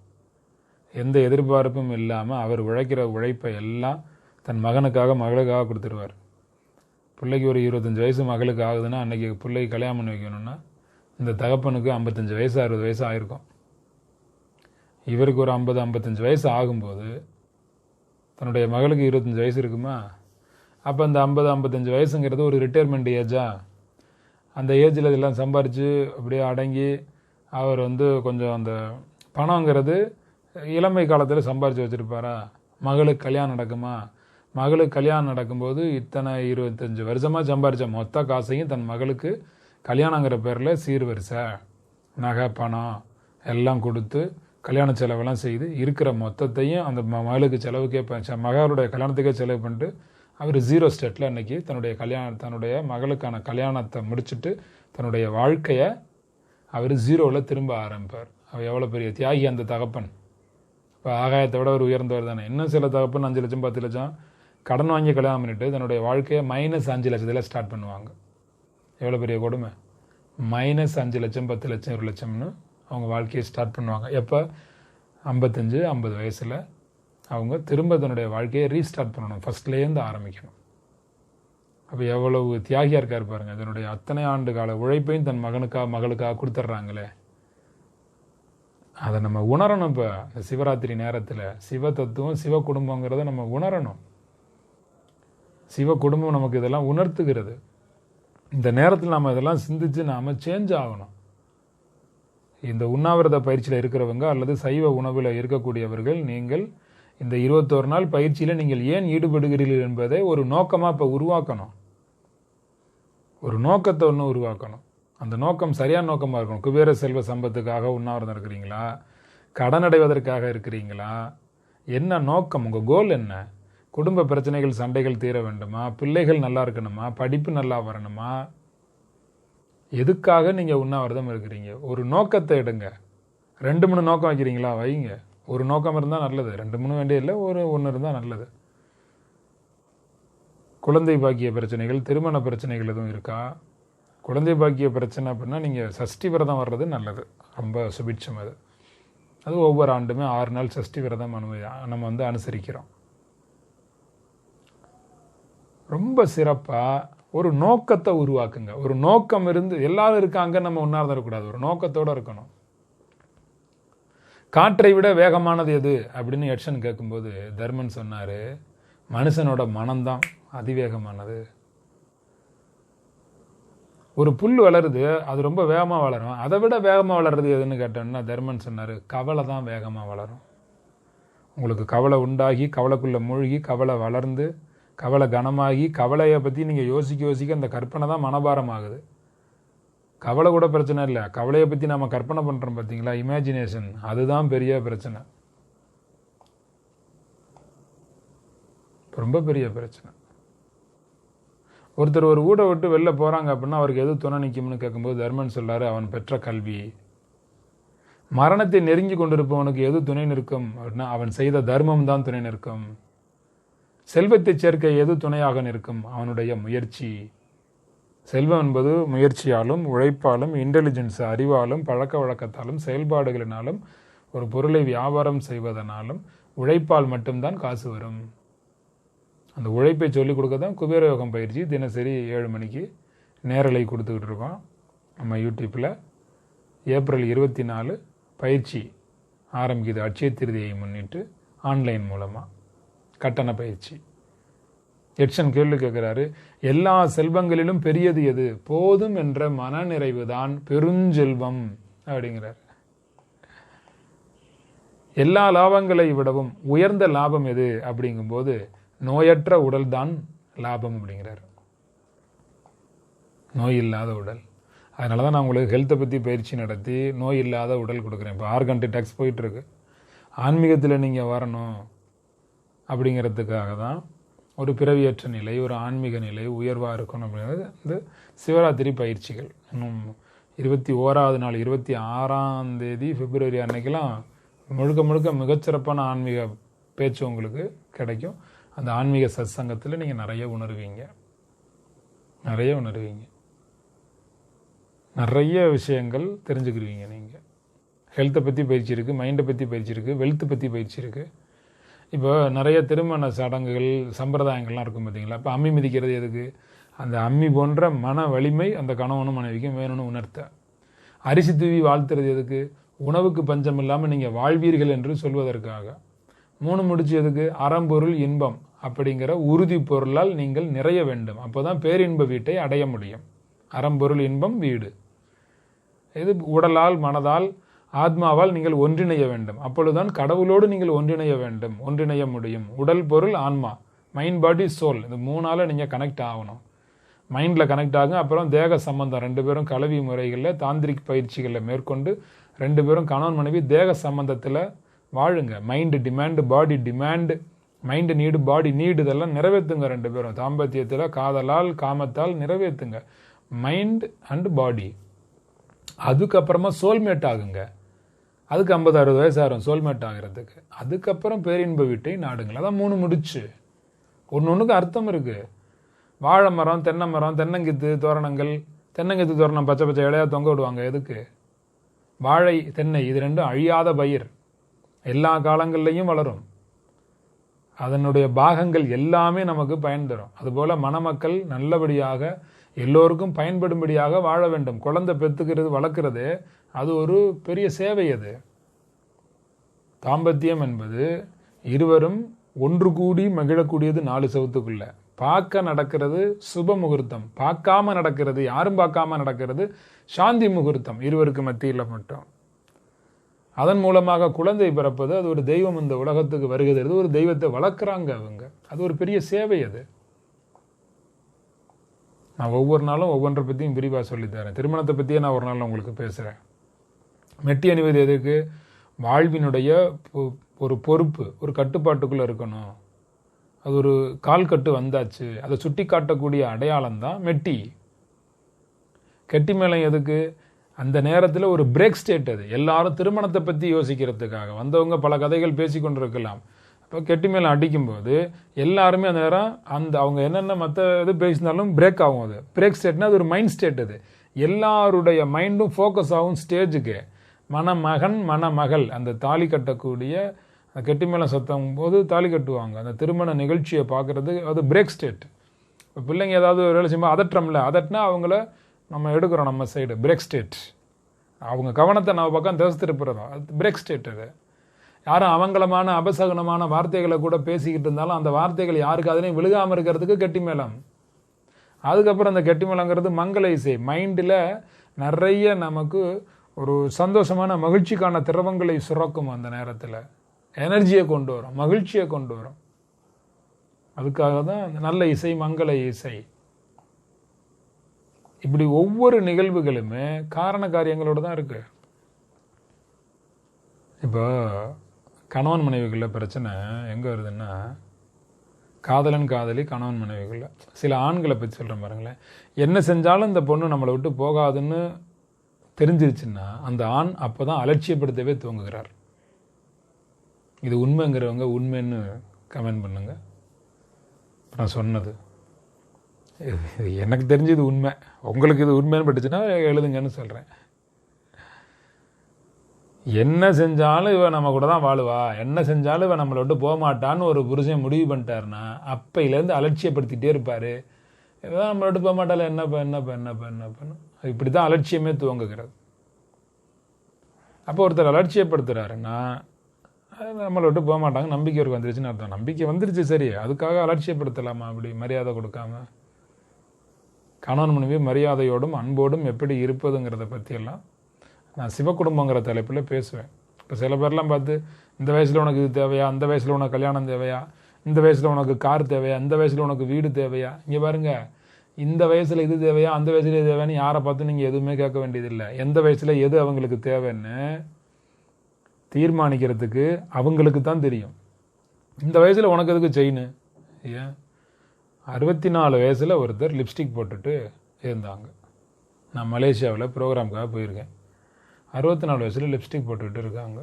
எந்த எதிர்பார்ப்பும் இல்லாமல் அவர் உழைக்கிற உழைப்பை எல்லாம் தன் மகனுக்காக மகளுக்காக கொடுத்துருவார். பிள்ளைக்கு ஒரு 25 வயசு மகளுக்கு ஆகுதுன்னா அன்றைக்கி பிள்ளைக்கு கல்யாணம் பண்ணி வைக்கணும்னா இந்த தகப்பனுக்கு 55 வயசு 60 வயசு ஆகிருக்கும். இவருக்கு ஒரு 50-55 வயசு ஆகும்போது தன்னுடைய மகளுக்கு 25 வயசு இருக்குமா? அப்போ அந்த 50-55 வயசுங்கிறது ஒரு ரிட்டையர்மெண்ட் ஏஜா? அந்த ஏஜில் இதெல்லாம் சம்பாரித்து அப்படியே அடங்கி அவர் வந்து கொஞ்சம் அந்த பணங்கிறது இளமை காலத்தில் சம்பாரித்து வச்சுருப்பாரா? மகளுக்கு கல்யாணம் நடக்குமா? மகளுக்கு கல்யாணம் நடக்கும்போது இத்தனை 25 வருஷமாக சம்பாரித்த மொத்த காசையும் தன் மகளுக்கு கல்யாணங்கிற பேரில் சீர்வரிசை நகை பணம் எல்லாம் கொடுத்து கல்யாண செலவெல்லாம் செய்து இருக்கிற மொத்தத்தையும் அந்த மகளுக்கு செலவுக்கே மகளுடைய கல்யாணத்துக்கே செலவு பண்ணிட்டு அவர் 0 ஸ்டேட்டில் அன்றைக்கி தன்னுடைய மகளுக்கான கல்யாணத்தை முடிச்சுட்டு தன்னுடைய வாழ்க்கையை அவர் 0வில் திரும்ப ஆரம்பிப்பார். அவர் எவ்வளோ பெரிய தியாகி அந்த தகப்பன். இப்போ ஆகாயத்தை விட ஒரு உயர்ந்தவர் தானே. இன்னும் சில தகப்பன் 5 லட்சம் 10 லட்சம் கடன் வாங்கி கல்யாணம் பண்ணிட்டு தன்னுடைய வாழ்க்கையை -5 லட்சத்தில் ஸ்டார்ட் பண்ணுவாங்க. எவ்வளோ பெரிய கொடுமை. -5 லட்சம் 10 லட்சம் 1 லட்சம்னு அவங்க வாழ்க்கையை ஸ்டார்ட் பண்ணுவாங்க. எப்போ? 55-50 வயசில் அவங்க திரும்ப தன்னுடைய வாழ்க்கையை ரீஸ்டார்ட் பண்ணணும், ஃபஸ்ட்லேருந்து ஆரம்பிக்கணும். அப்போ எவ்வளவு தியாகியாக இருக்கார் பாருங்க. அதனுடைய அத்தனை ஆண்டு கால உழைப்பையும் தன் மகளுக்காக கொடுத்துட்றாங்களே, அதை நம்ம உணரணும். இப்போ இந்த சிவராத்திரி நேரத்தில் சிவ தத்துவம் சிவ குடும்பங்கிறத நம்ம உணரணும். சிவ குடும்பம் நமக்கு இதெல்லாம் உணர்த்துகிறது. இந்த நேரத்தில் நம்ம இதெல்லாம் சிந்திச்சு நாம் சேஞ்ச் ஆகணும். இந்த உண்ணாவிரத பயிற்சியில் இருக்கிறவங்க அல்லது சைவ உணவில் இருக்கக்கூடியவர்கள், நீங்கள் இந்த 21 நாள் பயிற்சியில் நீங்கள் ஏன் ஈடுபடுகிறீர்கள் என்பதை ஒரு நோக்கமாக இப்போ உருவாக்கணும். ஒரு நோக்கத்தை ஒன்று உருவாக்கணும். அந்த நோக்கம் சரியான நோக்கமாக இருக்கணும். குபேர செல்வ சம்பத்துக்காக உண்ணாவிரதம் இருக்கிறீங்களா? கடன் அடைவதற்காக இருக்கிறீங்களா? என்ன நோக்கம்? உங்கள் கோல் என்ன? குடும்ப பிரச்சனைகள் சண்டைகள் தீர வேண்டுமா? பிள்ளைகள் நல்லா இருக்கணுமா? படிப்பு நல்லா வரணுமா? எதுக்காக நீங்கள் உண்ணாவிரதம் இருக்கிறீங்க? ஒரு நோக்கத்தை எடுங்க. 2-3 நோக்கம் வைக்கிறீங்களா? வைங்க. ஒரு நோக்கம் இருந்தால் நல்லது. 2-3 வேண்டிய இல்லை, ஒன்று இருந்தால் நல்லது. குழந்தை பாக்கிய பிரச்சனைகள், திருமண பிரச்சனைகள் எதுவும் இருக்கா? குழந்தை பாக்கிய பிரச்சனை அப்படின்னா நீங்கள் சஷ்டி விரதம் வர்றது நல்லது, ரொம்ப சுபிட்சம். அது ஒவ்வொரு ஆண்டுமே 6 நாள் சஷ்டி விரதம் நம்ம வந்து அனுசரிக்கிறோம். ரொம்ப சிறப்பாக ஒரு நோக்கத்தை உருவாக்குங்க. ஒரு நோக்கம் இருந்து எல்லாரும் இருக்காங்க நம்ம உண்ணாவிரதம் இருக்கக்கூடாது, ஒரு நோக்கத்தோடு இருக்கணும். காற்றை விட வேகமானது எது அப்படின்னு எட்சன் கேட்கும்போது தர்மன் சொன்னார், மனுஷனோட மனம்தான் அதிவேகமானது. ஒரு புல் வளருது, அது ரொம்ப வேகமாக வளரும். அதை விட வேகமாக வளர்றது எதுன்னு கேட்டோம்னா தர்மன் சொன்னார், கவலை தான் வேகமாக வளரும். உங்களுக்கு கவலை உண்டாகி, கவலைக்குள்ளே மூழ்கி, கவலை வளர்ந்து, கவலை கனமாகி, கவலையை பற்றி நீங்கள் யோசிக்க அந்த கற்பனை தான் மனபாரம் ஆகுது. கவலை கூட பிரச்சனை இல்லை, கவலையை பற்றி நம்ம கற்பனை பண்ணுறோம் பார்த்தீங்களா, இமேஜினேஷன், அதுதான் பெரிய பிரச்சனை, ரொம்ப பெரிய பிரச்சனை. ஒருத்தர் ஒரு ஊரை விட்டு வெளில போகிறாங்க அப்படின்னா அவருக்கு எது துணை நிற்கும்னு கேட்கும்போது தர்மன் சொல்றாரு, அவன் பெற்ற கல்வி. மரணத்தை நெருங்கி கொண்டிருப்பவனுக்கு எது துணை நிற்கும் அப்படின்னா அவன் செய்த தர்மம் தான் துணை நிற்கும். செல்வத்தை சேர்க்க எது துணையாக நிற்கும்? அவனுடைய முயற்சி. செல்வம் என்பது முயற்சியாலும் உழைப்பாலும் இன்டெலிஜென்ஸ் அறிவாலும் பழக்க வழக்கத்தாலும் செயல்பாடுகளினாலும் ஒரு பொருளை வியாபாரம் செய்வதனாலும் உழைப்பால் மட்டும்தான் காசு வரும். அந்த உழைப்பை சொல்லிக் கொடுக்க தான் குபேர யோகம் பயிற்சி தினசரி 7 மணிக்கு நேரலை கொடுத்துக்கிட்டு இருக்கோம் நம்ம யூடியூப்பில். ஏப்ரல் 24 பயிற்சி ஆரம்பிக்குது, அட்சய திருதியை முன்னிட்டு ஆன்லைன் மூலமாக கட்டண பயிற்சி. எட்சன் கேள்வி கேட்குறாரு, எல்லா செல்வங்களிலும் பெரியது எது? போதும் என்ற மனநிறைவு தான் பெருஞ்செல்வம் அப்படிங்கிறார். எல்லா லாபங்களை விடவும் உயர்ந்த லாபம் எது அப்படிங்கும்போது நோயற்ற உடல் தான் லாபம் அப்படிங்கிறார். நோய் இல்லாத உடல். அதனால தான் நான் உங்களுக்கு ஹெல்த்தை பற்றி பயிற்சி நடத்தி நோய் இல்லாத உடல் கொடுக்குறேன். இப்போ ஆர்கன் டெக்ஸ் போயிட்டுருக்கு. ஆன்மீகத்தில் நீங்கள் வரணும் அப்படிங்கிறதுக்காக தான் ஒரு பிறவியற்ற நிலை, ஒரு ஆன்மீக நிலை உயர்வாக இருக்கணும் அப்படிங்கிறது இந்த சிவராத்திரி பயிற்சிகள். இன்னும் 21வது நாள் 26ஆம் தேதி பிப்ரவரி அன்னைக்கெல்லாம் முழுக்க மிகச்சிறப்பான ஆன்மீக பேச்சு உங்களுக்கு கிடைக்கும். அந்த ஆன்மீக சத்சங்கத்தில் நீங்கள் நிறைய உணர்வீங்க, நிறைய விஷயங்கள் தெரிஞ்சுக்கிடுவீங்க. நீங்கள் ஹெல்த்தை பற்றி பயிற்சி இருக்குது, மைண்டை பற்றி பயிற்சி இருக்குது, வெல்த்தை பற்றி பயிற்சி இருக்குது. இப்போ நிறைய திருமண சடங்குகள் சம்பிரதாயங்கள்லாம் இருக்கும் பார்த்தீங்களா. இப்போ அம்மி மிதிக்கிறது எதுக்கு? அந்த அம்மி போன்ற மன வலிமை அந்த கணவனும் மனைவிக்கும் வேணும்னு உணர்த்த. அரிசி தூவி வாழ்த்துறது எதுக்கு? உணவுக்கு பஞ்சம் இல்லாமல் நீங்கள் வாழ்வீர்கள் என்று சொல்வதற்காக. 3 முடிச்சு எதுக்கு? அறம்பொருள் இன்பம் அப்படிங்கிற உறுதி பொருளால் நீங்கள் நிறைய வேண்டும். அப்போ தான் பேரின்ப வீட்டை அடைய முடியும். அறம்பொருள் இன்பம் வீடு. இது உடலால் மனதால் ஆத்மாவால் நீங்கள் ஒன்றிணைய வேண்டும். அப்பொழுதுதான் கடவுளோடு நீங்கள் ஒன்றிணைய முடியும். உடல் பொருள் ஆன்மா, மைண்ட் பாடி சோல், இந்த 3ஆல் நீங்கள் கனெக்ட் ஆகணும். மைண்டில் கனெக்ட் ஆகும். அப்புறம் தேக சம்பந்தம், 2 பேரும் கலவி முறைகளில் தாந்திரிக் பயிற்சிகளில் மேற்கொண்டு 2 பேரும் கணவன் மனைவி தேக சம்பந்தத்தில் வாழுங்க. மைண்டு டிமாண்டு, பாடி டிமாண்டு, மைண்டு நீடு, பாடி நீடு, இதெல்லாம் நிறைவேற்றுங்க 2 பேரும். தாம்பத்தியத்தில் காதலால் காமத்தால் நிறைவேற்றுங்க மைண்ட் அண்ட் பாடி. அதுக்கப்புறமா சோல்மேட் ஆகுங்க. அதுக்கு 50-60 வயசு ஆகும் சோல்மேட் ஆகிறதுக்கு. அதுக்கப்புறம் பேரின்ப வீட்டை நாடுங்கள். அதான் 3 முடிச்சு. ஒன்றுக்கு அர்த்தம் இருக்குது. வாழை மரம், தென்னை மரம், தென்னங்கித்து தோரணங்கள், தென்னங்கித்து தோரணம் பச்சை பச்சை இலையாக தொங்க விடுவாங்க. எதுக்கு? வாழை தென்னை இது 2 அழியாத பயிர், எல்லா காலங்கள்லையும் வளரும். அதனுடைய பாகங்கள் எல்லாமே நமக்கு பயன் தரும். அதுபோல் மணமக்கள் நல்லபடியாக எல்லோருக்கும் பயன்படும்படியாக வாழ வேண்டும். குழந்தை பெற்றுக்கிறது வளர்க்குறது அது ஒரு பெரிய சேவை. அது தாம்பத்தியம் என்பது இருவரும் ஒன்று கூடி மகிழக்கூடியது. 4 செவத்துக்குள்ள பார்க்க நடக்கிறது சுப முகூர்த்தம், பார்க்காம நடக்கிறது, யாரும் பார்க்காம நடக்கிறது சாந்தி முகூர்த்தம், இருவருக்கு மத்தியில் மட்டும். அதன் மூலமாக குழந்தை பிறப்பது, அது ஒரு தெய்வம் இந்த உலகத்துக்கு வருகிறது, ஒரு தெய்வத்தை வளர்க்குறாங்க அவங்க. அது ஒரு பெரிய சேவை. அது நான் ஒவ்வொரு நாளும் ஒவ்வொன்றை பற்றியும் விரிவாக சொல்லித்தரேன். திருமணத்தை பற்றியே நான் ஒரு நாள் உங்களுக்கு பேசுகிறேன். மெட்டி அணிவது எதுக்கு? வாழ்வினுடைய ஒரு பொறுப்பு, ஒரு கட்டுப்பாட்டுக்குள்ளே இருக்கணும். அது ஒரு கால் கட்டு வந்தாச்சு, அதை சுட்டி காட்டக்கூடிய அடையாளம் தான் மெட்டி. கெட்டி மேளம் எதுக்கு? அந்த நேரத்தில் ஒரு பிரேக் ஸ்டேட். அது எல்லாரும் திருமணத்தை பற்றி யோசிக்கிறதுக்காக வந்தவங்க பல கதைகள் பேசி கொண்டிருக்கலாம். இப்போ கெட்டி மேளம் அடிக்கும்போது எல்லாருமே அந்த நேரம் அவங்க என்னென்ன மற்ற இது பேசினாலும் பிரேக் ஆகும். அது பிரேக் ஸ்டேட்னா அது ஒரு மைண்ட் ஸ்டேட். அது எல்லாருடைய மைண்டும் ஃபோக்கஸ் ஆகும் ஸ்டேஜுக்கு. மணமகன் மணமகள் அந்த தாலி கட்டக்கூடிய கெட்டி மேளம் சத்தம் போது தாலி கட்டுவாங்க. அந்த திருமண நிகழ்ச்சியை பார்க்குறது அது பிரேக் ஸ்டேட். இப்போ பிள்ளைங்க ஏதாவது ஒரு வேலை செய்யும்போது அதட்டுறோம்ல, அதட்டினா அவங்கள நம்ம எடுக்கிறோம் நம்ம சைடு பிரேக் ஸ்டேட். அவங்க கவனத்தை நம்ம பக்கம் திசை திருப்புறதும். அது பிரேக் ஸ்டேட். அது யாரும் அவங்களமான அபசகனமான வார்த்தைகளை கூட பேசிக்கிட்டு இருந்தாலும் அந்த வார்த்தைகள் யாருக்கு அதுலேயும் விழுகாமல் இருக்கிறதுக்கு கெட்டி மேளம். அதுக்கப்புறம் அந்த கெட்டி மேளங்கிறது மங்கள இசை. மைண்டில் நிறைய நமக்கு ஒரு சந்தோஷமான மகிழ்ச்சிக்கான திரவங்களை சுரக்கும். அந்த நேரத்தில் எனர்ஜியை கொண்டு வரும், மகிழ்ச்சியை கொண்டு வரும். அதுக்காக தான் நல்ல இசை, மங்கள இசை. இப்படி ஒவ்வொரு நிகழ்வுகளுமே காரண காரியங்களோடு தான் இருக்கு. இப்போ கணவன் மனைவிகளில் பிரச்சனை எங்கே வருதுன்னா, காதலன் காதலி கணவன் மனைவிகளில். சில ஆண்களை பற்றி சொல்கிறேன் பாருங்களேன். என்ன செஞ்சாலும் இந்த பொண்ணு நம்மளை விட்டு போகாதுன்னு தெரிஞ்சிருச்சுன்னா அந்த ஆண் அப்போ தான் அலட்சியப்படுத்தவே துவங்குகிறார். இது உண்மைங்கிறவங்க உண்மைன்னு கமெண்ட் பண்ணுங்க. நான் சொன்னது எனக்கு தெரிஞ்சு இது உண்மை, உங்களுக்கு இது உண்மைன்னு பட்டுச்சுன்னா எழுதுங்கன்னு சொல்கிறேன். என்ன செஞ்சாலும் இவன் நம்ம கூட தான் வாழுவா, என்ன செஞ்சாலும் இவன் நம்மளை விட்டு போக மாட்டான்னு ஒரு புருஷன் முடிவு பண்ணிட்டாருன்னா அப்பையிலேருந்து அலட்சியப்படுத்திகிட்டே இருப்பார். இதான் நம்மளை விட்டு போக மாட்டால என்னப்பா என்னப்பா என்னப்பா என்னப்பான்னு இப்படி தான் அலட்சியமே துவங்குகிறது. அப்போ ஒருத்தர் அலட்சியப்படுத்துகிறாருன்னா நம்மளை விட்டு போக மாட்டாங்க, நம்பிக்கை ஒரு வந்துருச்சுன்னு அர்த்தம். நம்பிக்கை வந்துருச்சு, சரி, அதுக்காக அலட்சியப்படுத்தலாமா? அப்படி மரியாதை கொடுக்காம கணவன் மனைவி மரியாதையோடும் அன்போடும் எப்படி இருப்பதுங்கிறத பற்றியெல்லாம் நான் சிவக்குடும்பங்கிற தலைப்பில் பேசுவேன். இப்போ சில பேர்லாம் பார்த்து இந்த வயசில் உனக்கு இது தேவையா, அந்த வயசில் உனக்கு கல்யாணம் தேவையா, இந்த வயசில் உனக்கு கார் தேவையா, இந்த வயசில் உனக்கு வீடு தேவையா. இங்கே பாருங்க, இந்த வயசில் இது தேவையா, அந்த வயசில் இது தேவையான்னு யாரை பார்த்து நீங்கள் எதுவுமே கேட்க வேண்டியதில்லை. எந்த வயசில் எது அவங்களுக்கு தேவைன்னு தீர்மானிக்கிறதுக்கு அவங்களுக்கு தான் தெரியும். இந்த வயசில் உனக்கு எதுக்கு செயின்? ஏன் 64 வயசில் ஒருத்தர் லிப்ஸ்டிக் போட்டுட்டு இருந்தாங்க. நான் மலேசியாவில் ப்ரோக்ராமுக்காக போயிருக்கேன். 64 வயசில் லிப்ஸ்டிக் போட்டுக்கிட்டு இருக்காங்க.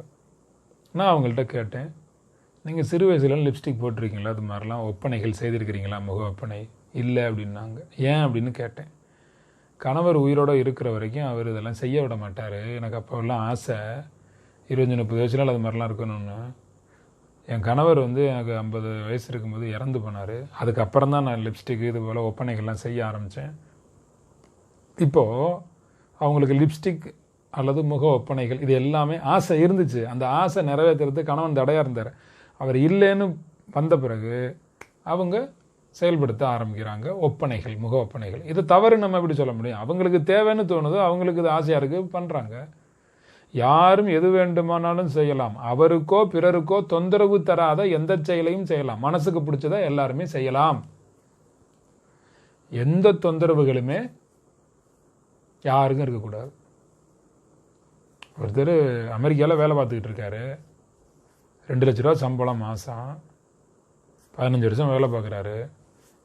நான் அவங்கள்ட்ட கேட்டேன், நீங்கள் சிறு வயசுலாம் லிப்ஸ்டிக் போட்டிருக்கீங்களா, அது மாதிரிலாம் ஒப்பனைகள் செய்திருக்கிறீங்களா, முக ஒப்பனை? இல்லை அப்படின்னாங்க. ஏன் அப்படின்னு கேட்டேன். கணவர் உயிரோடு இருக்கிற வரைக்கும் அவர் இதெல்லாம் செய்ய விட மாட்டார். எனக்கு அப்போல்லாம் ஆசை, 25-30 வயசுல அது மாதிரிலாம் இருக்கணும்னு. என் கணவர் எனக்கு 50 வயசு இருக்கும்போது இறந்து போனார். அதுக்கப்புறம் தான் நான் லிப்ஸ்டிக் இது போல் ஒப்பனைகள்லாம் செய்ய ஆரம்பித்தேன். இப்போது அவங்களுக்கு லிப்ஸ்டிக் அல்லது முக ஒப்பனைகள் இது எல்லாமே ஆசை இருந்துச்சு. அந்த ஆசை நிறைவேற்றுறது கணவன் தடையாக இருந்தார். அவர் இல்லைன்னு வந்த பிறகு அவங்க செயல்படுத்த ஆரம்பிக்கிறாங்க ஒப்பனைகள், முக ஒப்பனைகள். இது தவறு நம்ம எப்படி சொல்ல முடியும்? அவங்களுக்கு தேவைன்னு தோணுதோ, அவங்களுக்கு இது ஆசையாக இருக்குது, பண்ணுறாங்க. யாரும் எது வேண்டுமானாலும் செய்யலாம். அவருக்கோ பிறருக்கோ தொந்தரவு தராத எந்த செயலையும் செய்யலாம். மனசுக்கு பிடிச்சதை எல்லாருமே செய்யலாம். எந்த தொந்தரவுகளுமே யாருக்கும் இருக்கக்கூடாது. ஒருத்தர் அமெரிக்காவில் வேலை பார்த்துக்கிட்டு இருக்காரு. 2 லட்ச ரூபா சம்பளம் மாதம், 15 வருஷம் வேலை பார்க்குறாரு.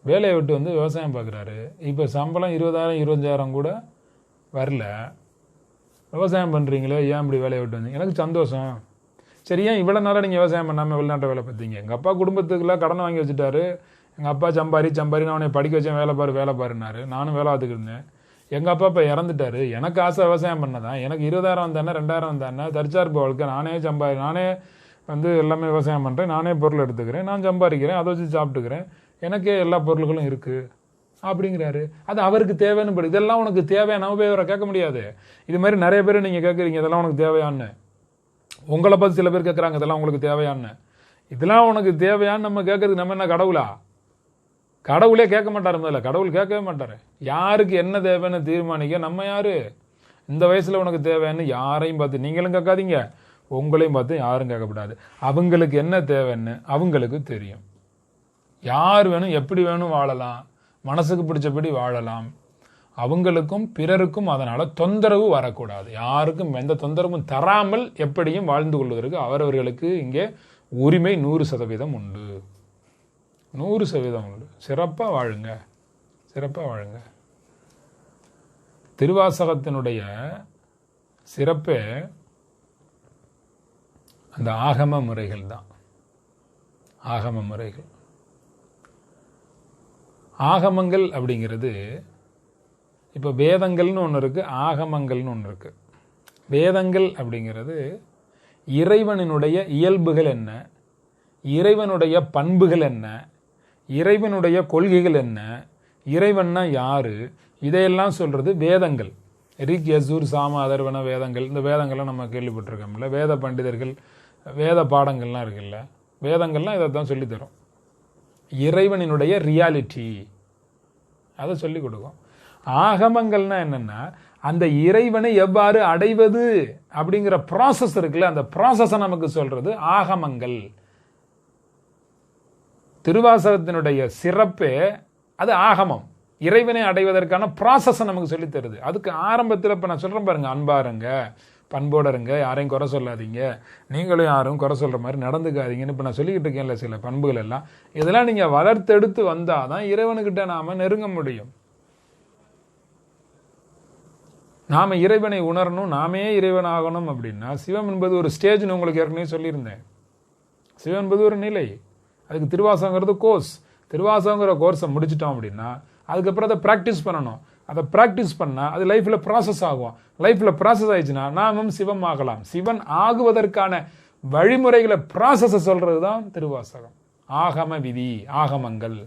வேலையை விட்டு விவசாயம் பார்க்குறாரு. இப்போ சம்பளம் 20,000 25,000 கூட வரல. விவசாயம் பண்ணுறீங்களே, ஏன் இப்படி வேலையை விட்டு வந்தீங்க? எனக்கு சந்தோஷம். சரி, ஏன் இவ்வளோ நாளாக நீங்கள் விவசாயம் பண்ணாமல் வெளிநாட்டை வேலை பார்த்தீங்க? எங்கள் அப்பா குடும்பத்துக்குலாம் கடன் வாங்கி வச்சுட்டாரு. எங்கள் அப்பா சம்பாரி நான் அவனை படிக்க வச்சேன், வேலை பாருனாரு. நானும் வேலை பார்த்துக்கிட்டு இருந்தேன். எங்கள் அப்பா இப்போ இறந்துட்டாரு. எனக்கு ஆசை விவசாயம் பண்ணதான். எனக்கு 20,000 வந்தானே 2,000 வந்தானே தற்சார்பு வாழ்க்கை. நானே நானே எல்லாமே விவசாயம் பண்ணுறேன், நானே பொருள் எடுத்துக்கிறேன், நான் சம்பாதிக்கிறேன், அதை வச்சு சாப்பிட்டுக்கிறேன், எனக்கே எல்லா பொருள்களும் இருக்குது அப்படிங்கிறாரு. அது அவருக்கு தேவைன்னு படி. இதெல்லாம் உனக்கு தேவையா? நம்ம போய் அவரை கேட்க முடியாது. இது மாதிரி நிறைய பேர் நீங்கள் கேட்குறீங்க, இதெல்லாம் உனக்கு தேவையான்னு. உங்களை பார்த்து சில பேர் கேட்குறாங்க, இதெல்லாம் உங்களுக்கு தேவையான்னு. இதெல்லாம் உனக்கு தேவையான்னு நம்ம கேட்கறதுக்கு நம்ம என்ன கடவுளா? கடவுளே கேட்க மாட்டார். முதல்ல கடவுள் கேட்கவே மாட்டார். யாருக்கு என்ன தேவைன்னு தீர்மானிக்க நம்ம யாரு? இந்த வயசில் உனக்கு தேவைன்னு யாரையும் பார்த்து நீங்களும் கேட்காதீங்க, உங்களையும் பார்த்து யாரும் கேட்கக்கூடாது. அவங்களுக்கு என்ன தேவைன்னு அவங்களுக்கு தெரியும். யார் வேணும், எப்படி வேணும் வாழலாம், மனசுக்கு பிடிச்சபடி வாழலாம். அவங்களுக்கும் பிறருக்கும் அதனால் தொந்தரவு வரக்கூடாது. யாருக்கும் எந்த தொந்தரவும் தராமல் எப்படியும் வாழ்ந்து கொள்வதற்கு அவரவர்களுக்கு இங்கே உரிமை 100% உண்டு. 100% உண்டு. சிறப்பாக வாழுங்க, சிறப்பாக வாழுங்க. திருவாசகத்தினுடைய சிறப்பே அந்த ஆகம முறைகள் தான். ஆகம முறைகள், ஆகமங்கள் அப்படிங்கிறது, இப்போ வேதங்கள்னு ஒன்று இருக்குது, ஆகமங்கள்னு ஒன்று இருக்குது. வேதங்கள் அப்படிங்கிறது இறைவனுடைய இயல்புகள் என்ன, இறைவனுடைய பண்புகள் என்ன, இறைவனுடைய கொள்கைகள் என்ன, இறைவன்னா யாரு, இதையெல்லாம் சொல்கிறது வேதங்கள். ரிக், யசூர், சாம, அதர்வன வேதங்கள், இந்த வேதங்கள்லாம் நம்ம கேள்விப்பட்டிருக்கோம்ல. வேத பண்டிதர்கள், வேத பாடங்கள்லாம் இருக்குல்ல, வேதங்கள்லாம் இதை தான் சொல்லித்தரும். இறைவனினுடைய ரியாலிட்டி அதை சொல்லிக் கொடுக்கும். ஆகமங்கள்னா என்னன்னா, அந்த இறைவனை எவ்வாறு அடைவது அப்படிங்கிற ப்ராசஸ் இருக்குல்ல, அந்த ப்ராசஸை நமக்கு சொல்றது ஆகமங்கள். திருவாசகத்தினுடைய சிறப்பே அது ஆகமம். இறைவனை அடைவதற்கான ப்ராசஸை நமக்கு சொல்லித் தருது. அதுக்கு ஆரம்பத்தில் இப்போ நான் சொல்கிறேன் பாருங்க, அன்பாருங்க, பண்போடருங்க, யாரையும் குறை சொல்லாதீங்க, நீங்களும் யாரும் குறை சொல்கிற மாதிரி நடந்துக்காதீங்கன்னு இப்போ நான் சொல்லிக்கிட்டு இருக்கேன்ல சில பண்புகள் எல்லாம். இதெல்லாம் நீங்கள் வளர்த்தெடுத்து வந்தால் தான் இறைவனுக்கிட்ட நாம் நெருங்க முடியும். நாம் இறைவனை உணரணும், நாமே இறைவன் ஆகணும் அப்படின்னா சிவம் என்பது ஒரு ஸ்டேஜ்னு உங்களுக்கு ஏற்கனவே சொல்லியிருந்தேன். சிவம் என்பது ஒரு நிலை, அதுக்கு திருவாசகங்கிறது கோர்ஸ். திருவாசகங்கிற கோர்ஸை முடிச்சிட்டோம் அப்படின்னா அதுக்கப்புறம் அதை ப்ராக்டிஸ் பண்ணணும். அதை ப்ராக்டிஸ் பண்ணால் அது லைஃப்பில் ப்ராசஸ் ஆகும். லைஃப்பில் ப்ராசஸ் ஆயிடுச்சுன்னா நாமும் சிவம் ஆகலாம். சிவன் ஆகுவதற்கான வழிமுறைகளை ப்ராசஸை சொல்கிறது தான் திருவாசகம். ஆகம விதி, ஆகமங்கள்.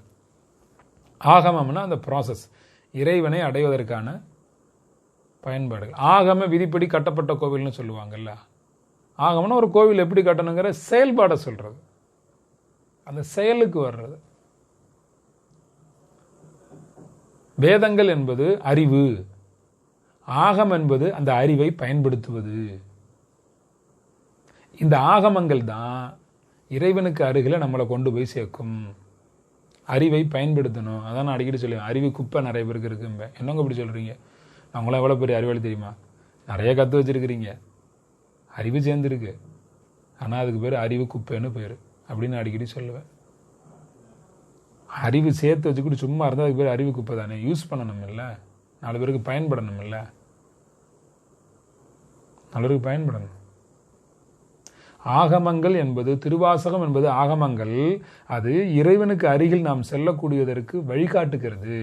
ஆகமம்னா அந்த ப்ராசஸ், இறைவனை அடைவதற்கான பயன்பாடுகள். ஆகம விதிப்படி கட்டப்பட்ட கோவில்னு சொல்லுவாங்கல்ல. ஆகமம்னா ஒரு கோவில் எப்படி கட்டணுங்கிற செயல்பாடை சொல்றது, அந்த செயலுக்கு வர்றது. வேதங்கள் என்பது அறிவு, ஆகம் என்பது அந்த அறிவை பயன்படுத்துவது. இந்த ஆகமங்கள் தான் இறைவனுக்கு அருகில் நம்மளை கொண்டு போய் சேர்க்கும். அறிவை பயன்படுத்தணும். அதான் நான் அடிக்கடி சொல்லுவேன், அறிவு குப்பை நிறைய பேருக்கு இருக்குங்க. என்னங்க இப்படி சொல்றீங்க? அவங்களாம் எவ்வளோ பெரிய அறிவாளி தெரியுமா? நிறைய கற்று வச்சிருக்கிறீங்க, அறிவு சேர்ந்துருக்கு, ஆனால் அதுக்கு பேர் அறிவு குப்பைன்னு பேர் அப்படின்னு அடிக்கடி சொல்லுவேன். அறிவு சேர்த்து வச்சுக்கிட்டு சும்மா இருந்தால் அதுக்கு பேர் அறிவு குப்பை தானே. யூஸ் பண்ணணும் இல்லை, 4 பேருக்கு பயன்படணும் இல்லை, 4 பேருக்கு பயன்படணும். ஆகமங்கள் என்பது, திருவாசகம் என்பது ஆகமங்கள், அது இறைவனுக்கு அருகில் நாம் செல்லக்கூடியதற்கு வழிகாட்டுகிறது.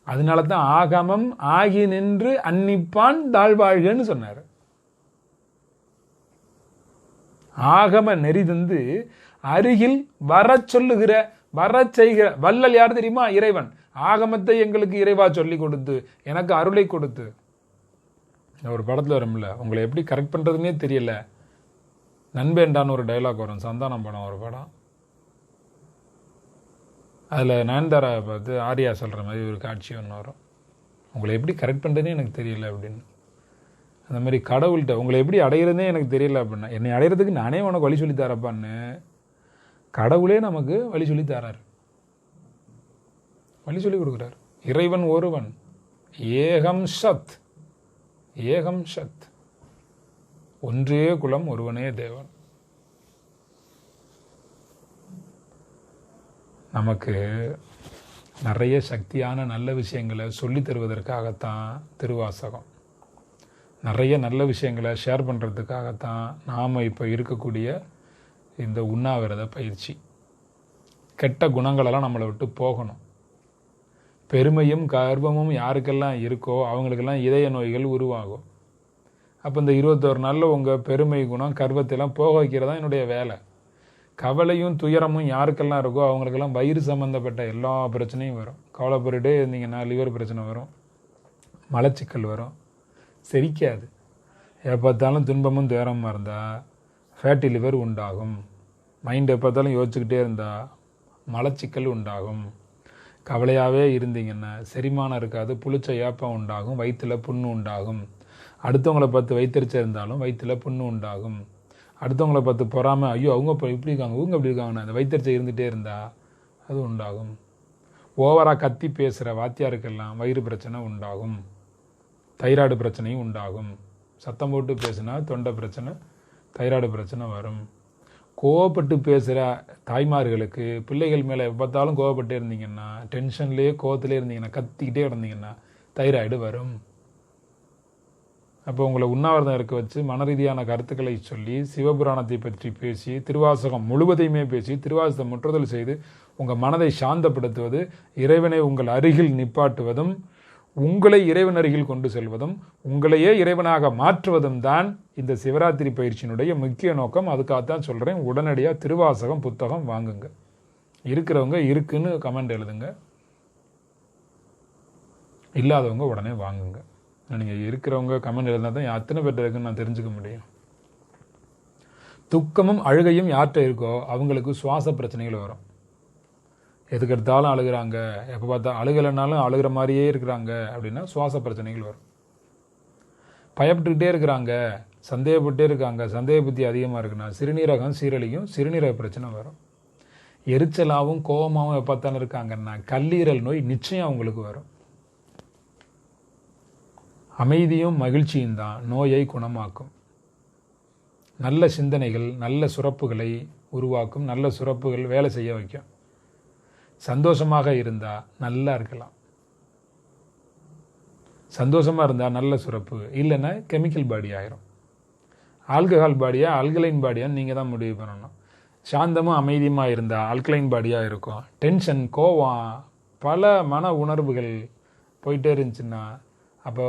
அதனால தான் ஆகமம் ஆகி நின்று அன்னிப்பான் தாழ்வாழ்கன்னு சொன்னார். ஆகம நெறி தந்து அருகில் வர சொல்லுகிற, வர செய்கிற வள்ளல் யார் தெரியுமா? இறைவன். ஆகமத்தை எங்களுக்கு இறைவா சொல்லி கொடுத்து, எனக்கு அருளை கொடுத்து. ஒரு படத்தில் வரும்ல, உங்களை எப்படி கரெக்ட் பண்றதுன்னே தெரியல, நண்பேண்டான்னு ஒரு டைலாக் வரும், சந்தானம் படம் ஒரு படம். அதில் நயன்தாரா பார்த்து ஆர்யா சொல்கிற மாதிரி ஒரு காட்சி ஒன்று வரும், உங்களை எப்படி கரெக்ட் பண்ணுறதுனே எனக்கு தெரியல அப்படின்னு. அந்த மாதிரி கடவுள்கிட்ட உங்களை எப்படி அடையிறதுனே எனக்கு தெரியல அப்படின்னா, என்னை அடையிறதுக்கு நானே உனக்கு வழி சொல்லி தரப்பான்னு கடவுளே நமக்கு வழி சொல்லி தராரு, வழி சொல்லி கொடுக்குறாரு. இறைவன் ஒருவன், ஏகம் சத், ஏகம் சத், ஒன்றே குலம், ஒருவனே தேவன். நமக்கு நிறைய சக்தியான நல்ல விஷயங்களை சொல்லி தருவதற்காகத்தான் திருவாசகம். நிறைய நல்ல விஷயங்களை ஷேர் பண்ணுறதுக்காகத்தான் நாம் இப்போ இருக்கக்கூடிய இந்த உண்ணாவிரத பயிற்சி. கெட்ட குணங்களெல்லாம் நம்மளை விட்டு போகணும். பெருமையும் கர்வமும் யாருக்கெல்லாம் இருக்கோ அவங்களுக்கெல்லாம் இதய நோய்கள் உருவாகும். அப்போ இந்த 21 நாளில் உங்கள் பெருமை குணம் கர்வத்தையெல்லாம் போக வைக்கிறதா என்னுடைய வேலை. கவலையும் துயரமும் யாருக்கெல்லாம் இருக்கோ அவங்களுக்கெல்லாம் வயிறு சம்மந்தப்பட்ட எல்லா பிரச்சனையும் வரும். கவலைப்பட்டுட்டே இருந்தீங்கன்னா லிவர் பிரச்சனை வரும், மலச்சிக்கல் வரும், செரிக்காது. எப்போத்தாலும் துன்பமும் துயரமாக இருந்தால் ஃபேட்டி லிவர் உண்டாகும். மைண்ட் எப்போத்தாலும் யோசிச்சுக்கிட்டே இருந்தால் மலச்சிக்கல் உண்டாகும். கவலையாகவே இருந்தீங்கன்னா செரிமானம் இருக்காது, புளிச்ச ஏப்பம் உண்டாகும், வயிற்றில் புண்ணு உண்டாகும். அடுத்தவங்களை பார்த்து வயிற்றுச்ச இருந்தாலும் வயிற்றில் புண்ணு உண்டாகும். அடுத்தவங்களை பார்த்து பொறாமல், ஐயோ அவங்க இப்போ இப்படி இருக்காங்க, இவங்க அப்படி இருக்காங்கன்னு அந்த வயிற்றுச்சை இருந்துகிட்டே இருந்தால் அது உண்டாகும். ஓவராக கத்தி பேசுகிற வாத்தியாருக்கெல்லாம் வயிறு பிரச்சனை உண்டாகும், தைராய்டு பிரச்சனையும் உண்டாகும். சத்தம் போட்டு பேசுனா தொண்டை பிரச்சனை, தைராய்டு பிரச்சனை வரும். கோவப்பட்டு பேசுகிற தாய்மார்களுக்கு பிள்ளைகள் மேலே பார்த்தாலும் கோவப்பட்டே இருந்தீங்கன்னா, டென்ஷன்லேயே கோவத்திலே இருந்தீங்கன்னா, கத்திக்கிட்டே இருந்தீங்கன்னா தைராய்டு வரும். அப்போ உங்களை உண்ணாவிரதம் இருக்க வச்சு மன ரீதியான கருத்துக்களை சொல்லி சிவபுராணத்தை பற்றி பேசி திருவாசகம் முழுவதையுமே பேசி திருவாசகத்தை முற்றுதல் செய்து உங்கள் மனதை சாந்தப்படுத்துவது, இறைவனை உங்கள் அருகில் நிப்பாட்டுவதும், உங்களை இறைவன் அருகில் கொண்டு செல்வதும், உங்களையே இறைவனாக மாற்றுவதும் தான் இந்த சிவராத்திரி பயிற்சியினுடைய முக்கிய நோக்கம். அதுக்காகத்தான் சொல்கிறேன், உடனடியாக திருவாசகம் புத்தகம் வாங்குங்க. இருக்கிறவங்க இருக்குன்னு கமெண்ட் எழுதுங்க, இல்லாதவங்க உடனே வாங்குங்க. நீங்கள் இருக்கிறவங்க கமெண்ட் எழுதினா தான் அத்தனை பேர்ட்ட இருக்குன்னு நான் தெரிஞ்சுக்க முடியும். துக்கமும் அழுகையும் யார்கிட்ட இருக்கோ அவங்களுக்கு சுவாச பிரச்சனைகள் வரும். எதுக்கு எடுத்தாலும் அழுகிறாங்க, எப்போ பார்த்தா அழுகலைனாலும் அழுகிற மாதிரியே இருக்கிறாங்க அப்படின்னா சுவாச பிரச்சனைகள் வரும். பயப்பட்டுக்கிட்டே இருக்கிறாங்க, சந்தேகப்பட்டே இருக்காங்க, சந்தேக புத்தி அதிகமாக இருக்குன்னா சிறுநீரகம் சீரழியும், சிறுநீரக பிரச்சனை வரும். எரிச்சலாகவும் கோபமாகவும் எப்போ பார்த்தாலும் இருக்காங்கன்னா கல்லீரல் நோய் நிச்சயம் அவங்களுக்கு வரும். அமைதியும் மகிழ்ச்சியும் தான் நோயை குணமாக்கும். நல்ல சிந்தனைகள் நல்ல சுரப்புகளை உருவாக்கும், நல்ல சுரப்புகள் வேலை செய்ய வைக்கும். சந்தோஷமாக இருந்தால் நல்லா இருக்கலாம். சந்தோஷமாக இருந்தால் நல்ல சுரப்பு, இல்லைன்னா கெமிக்கல் பாடி ஆயிரும். ஆல்கஹால் பாடியா அல்கலைன் பாடியான்னு நீங்கள் தான் முடிவு பண்ணணும். சாந்தமும் அமைதியுமாக இருந்தால் ஆல்கலைன் பாடியாக இருக்கும். டென்ஷன், கோவம், பல மன உணர்வுகள் போயிட்டே இருந்துச்சுன்னா அப்போ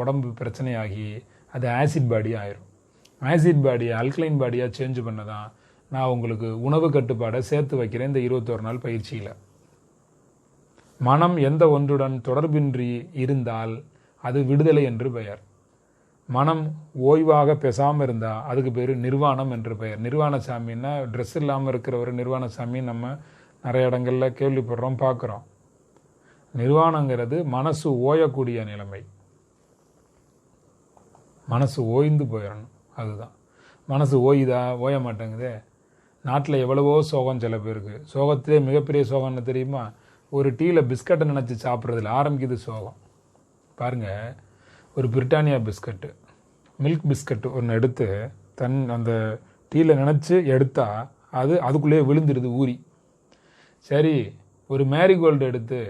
உடம்பு பிரச்சனையாகி அது ஆசிட் பாடி ஆயிரும். ஆசிட் பாடியை அல்கலைன் பாடியாக சேஞ்ச் பண்ண தான் நான் உங்களுக்கு உணவு கட்டுப்பாடை சேர்த்து வைக்கிறேன் இந்த 21 நாள் பயிற்சியில். மனம் எந்த ஒன்றுடன் தொடர்பின்றி இருந்தால் அது விடுதலை என்று பெயர். மனம் ஓய்வாக பேசாமல் இருந்தால் அதுக்கு பேர் நிர்வாணம் என்று பெயர். நிர்வாண சாமின்னா ட்ரெஸ் இல்லாமல் இருக்கிற ஒரு நிர்வாண சாமி நம்ம நிறைய இடங்களில் கேள்விப்படுறோம், பார்க்குறோம். நிர்வாணங்கிறது மனசு ஓயக்கூடிய நிலைமை. மனசு ஓய்ந்து போயிடணும், அதுதான். மனசு ஓய்தா? ஓய மாட்டேங்குதே. நாட்டில் எவ்வளவோ சோகம் சில பேருக்கு. சோகத்திலே மிகப்பெரிய சோகம்னு தெரியுமா? ஒரு டீயில் பிஸ்கட்டை நினச்சி சாப்பிட்றதுல ஆரம்பிக்குது சோகம். பாருங்கள், ஒரு பிரிட்டானியா பிஸ்கட்டு, மில்க் பிஸ்கட்டு ஒன்று எடுத்து அந்த டீயில் நினச்சி எடுத்தால் அதுக்குள்ளேயே விழுந்துடுது ஊறி. சரி, ஒரு மேரிகோல்டு எடுத்து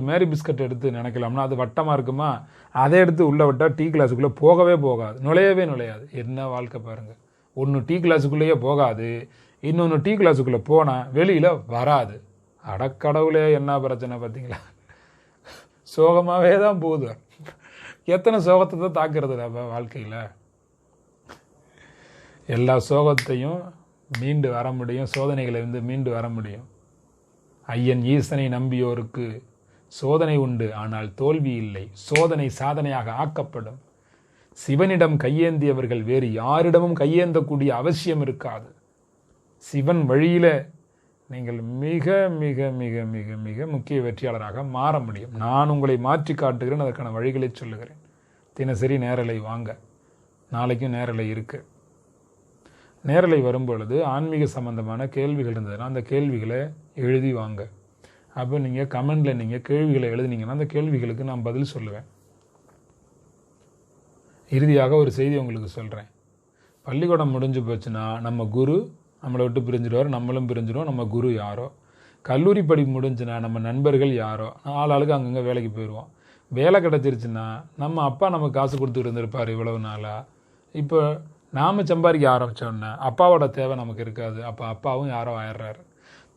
மேரி பிஸ்கட் எடுத்து நினைக்கலாம்னா அது வட்டமாக இருக்குமா? அதை எடுத்து உள்ளே விட்டால் டீ கிளாஸுக்குள்ளே போகவே போகாது, நுழையாது. என்ன வாழ்க்கை பாருங்கள். ஒன்று டீ கிளாஸுக்குள்ளேயே போகாது, இன்னொன்று டீ கிளாஸுக்குள்ளே போனால் வெளியில் வராது. அடக்கடவுளே, என்ன பிரச்சனை பார்த்தீங்களா? சோகமாகவே தான் போகுது. எத்தனை சோகத்தை தான் தாக்குறது நம்ம வாழ்க்கையில். எல்லா சோகத்தையும் மீண்டு வர முடியும், சோதனைகளை மீண்டு வர முடியும். ஐயன் ஈசனை நம்பியோருக்கு சோதனை உண்டு, ஆனால் தோல்வி இல்லை. சோதனை சாதனையாக ஆக்கப்படும். சிவனிடம் கையேந்தியவர்கள் வேறு யாரிடமும் கையேந்தக்கூடிய அவசியம் இருக்காது. சிவன் வழியில நீங்கள் மிக மிக மிக மிக மிக முக்கிய வெற்றியாளராக மாற முடியும். நான் உங்களை மாற்றி காட்டுகிறேன், அதற்கான வழிகளை சொல்லுகிறேன். தினசரி நேரலை வாங்க, நாளைக்கும் நேரலை இருக்கு. நேரலை வரும்பொழுது ஆன்மீக சம்பந்தமான கேள்விகள் இருந்ததுன்னா அந்த கேள்விகளை எழுதி வாங்க. அப்போ நீங்கள் கமெண்டில் நீங்கள் கேள்விகளை எழுதினீங்கன்னா அந்த கேள்விகளுக்கு நான் பதில் சொல்லுவேன். இறுதியாக ஒரு செய்தி உங்களுக்கு சொல்கிறேன். பள்ளிக்கூடம் முடிஞ்சு போச்சுன்னா நம்ம குரு நம்மளை விட்டு பிரிஞ்சிடுவார், நம்மளும் பிரிஞ்சிடுவோம். நம்ம குரு யாரோ. கல்லூரி படிப்பு முடிஞ்சுன்னா நம்ம நண்பர்கள் யாரோ. ஆளாளுக்கு அங்கங்கே வேலைக்கு போயிடுவோம். வேலை கிடச்சிருச்சுன்னா நம்ம அப்பா நமக்கு காசு கொடுத்துட்டு இருந்திருப்பார் இவ்வளவு நாளாக. இப்போ நாம் சம்பாதிக்க ஆரம்பித்தோன்னா அப்பாவோட தேவை நமக்கு இருக்காது. அப்போ அப்பாவும் யாரோ ஆயிடுறாரு.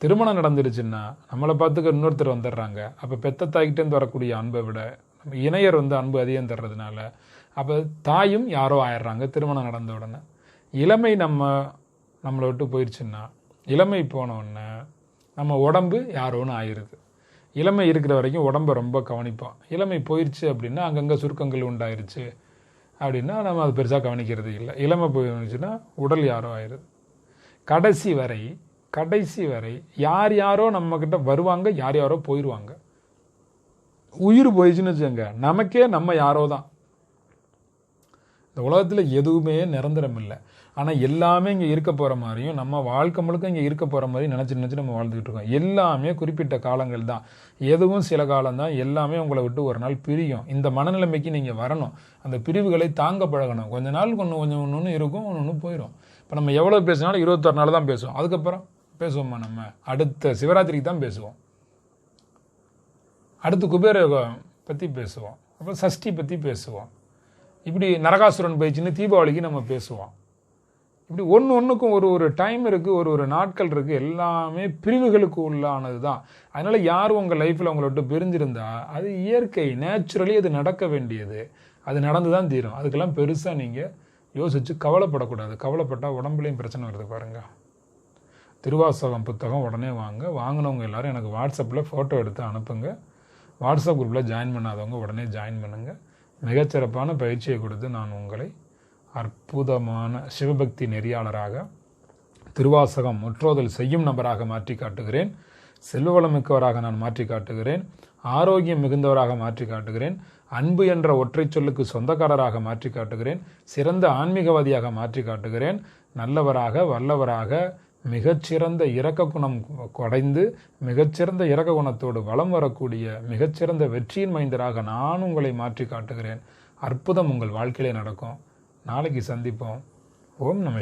திருமணம் நடந்துருச்சுன்னா நம்மளை பார்த்துக்க இன்னொருத்தர் வந்துடுறாங்க. அப்போ பெத்த தாய்கிட்டேருந்து வரக்கூடிய அன்பை விட நம்ம இணையர் அன்பு அதிகம் தர்றதுனால அப்போ தாயும் யாரோ ஆயிடுறாங்க திருமணம் நடந்த உடனே. இளமை நம்மளை விட்டு போயிடுச்சுன்னா, இளமை போனோடனே நம்ம உடம்பு யாரோன்னு ஆயிடுது. இளமை இருக்கிற வரைக்கும் உடம்பை ரொம்ப கவனிப்போம். இளமை போயிடுச்சு அப்படின்னா அங்கங்கே சுருக்கங்கள் உண்டாயிருச்சு அப்படின்னா நம்ம அது பெருசாக கவனிக்கிறது இல்லை. இளமை போயிடுச்சுன்னா உடல் யாரோ ஆயிடுது. கடைசி வரை யார் யாரோ நம்மக்கிட்ட வருவாங்க, யார் யாரோ போயிடுவாங்க. உயிர் போயிடுச்சுன்னு வச்சுக்கோங்க, நமக்கே நம்ம யாரோ தான். இந்த உலகத்தில் எதுவுமே நிரந்தரம் இல்லை. ஆனால் எல்லாமே இங்கே இருக்க போகிற மாதிரியும் நம்ம வாழ்க்கை முழுக்க இங்கே இருக்க போகிற மாதிரி நினச்சி நம்ம வாழ்ந்துக்கிட்டு இருக்கோம். எல்லாமே குறிப்பிட்ட காலங்கள் தான், எதுவும் சில காலம்தான். எல்லாமே உங்களை விட்டு ஒரு நாள் பிரியும். இந்த மனநிலைமைக்கு நீங்கள் வரணும். அந்த பிரிவுகளை தாங்க பழகணும். கொஞ்ச நாள் ஒன்று இருக்கும், ஒன்று போயிடும். இப்போ நம்ம எவ்வளோ பேசினாலும் 21 நாள் தான் பேசுவோம். அதுக்கப்புறம் பேசுவோம்மா? நம்ம அடுத்த சிவராத்திரிக்கு தான் பேசுவோம். அடுத்து குபேர பற்றி பேசுவோம், அப்புறம் சஷ்டி பற்றி பேசுவோம். இப்படி நரகாசுரன் போயிடுச்சுன்னு தீபாவளிக்கு நம்ம பேசுவோம். இப்படி ஒன்றுக்கும் ஒரு டைம் இருக்குது, ஒரு நாட்கள் இருக்குது. எல்லாமே பிரிவுகளுக்கு உள்ளானது தான். அதனால் யாரும் உங்கள் லைஃப்பில் உங்களை விட்டு பிரிஞ்சிருந்தா அது இயற்கை, நேச்சுரலி அது நடக்க வேண்டியது. அது நடந்து தான் தீரும். அதுக்கெல்லாம் பெருசாக நீங்கள் யோசித்து கவலைப்படக்கூடாது. கவலைப்பட்டால் உடம்புலையும் பிரச்சனை வருது பாருங்கள். திருவாசகம் புத்தகம் உடனே வாங்கினவங்க எல்லாரும் எனக்கு வாட்ஸ்அப்பில் ஃபோட்டோ எடுத்து அனுப்புங்க. வாட்ஸ்அப் குரூப்பில் ஜாயின் பண்ணாதவங்க உடனே ஜாயின் பண்ணுங்கள். மிகச்சிறப்பான பயிற்சியை கொடுத்து நான் உங்களை அற்புதமான சிவபக்தி நெறியாளராக, திருவாசகம் முற்றோதல் செய்யும் நபராக மாற்றி காட்டுகிறேன். செல்வவளம் மிக்கவராக நான் மாற்றி காட்டுகிறேன். ஆரோக்கியம் மிகுந்தவராக மாற்றி காட்டுகிறேன். அன்பு என்ற ஒற்றை சொல்லுக்கு சொந்தக்காரராக மாற்றி காட்டுகிறேன். சிறந்த ஆன்மீகவாதியாக மாற்றி காட்டுகிறேன். நல்லவராக, வல்லவராக, மிகச்சிறந்த இரக்க குணம் கொடைந்து மிகச்சிறந்த இரக்க குணத்தோடு வலம் வரக்கூடிய மிகச்சிறந்த வெற்றியின் மைந்தராக நான் உங்களை மாற்றி காட்டுகிறேன். அற்புதம் உங்கள் வாழ்க்கையிலே நடக்கும். நாளைக்கு சந்திப்போம். ஓம் நம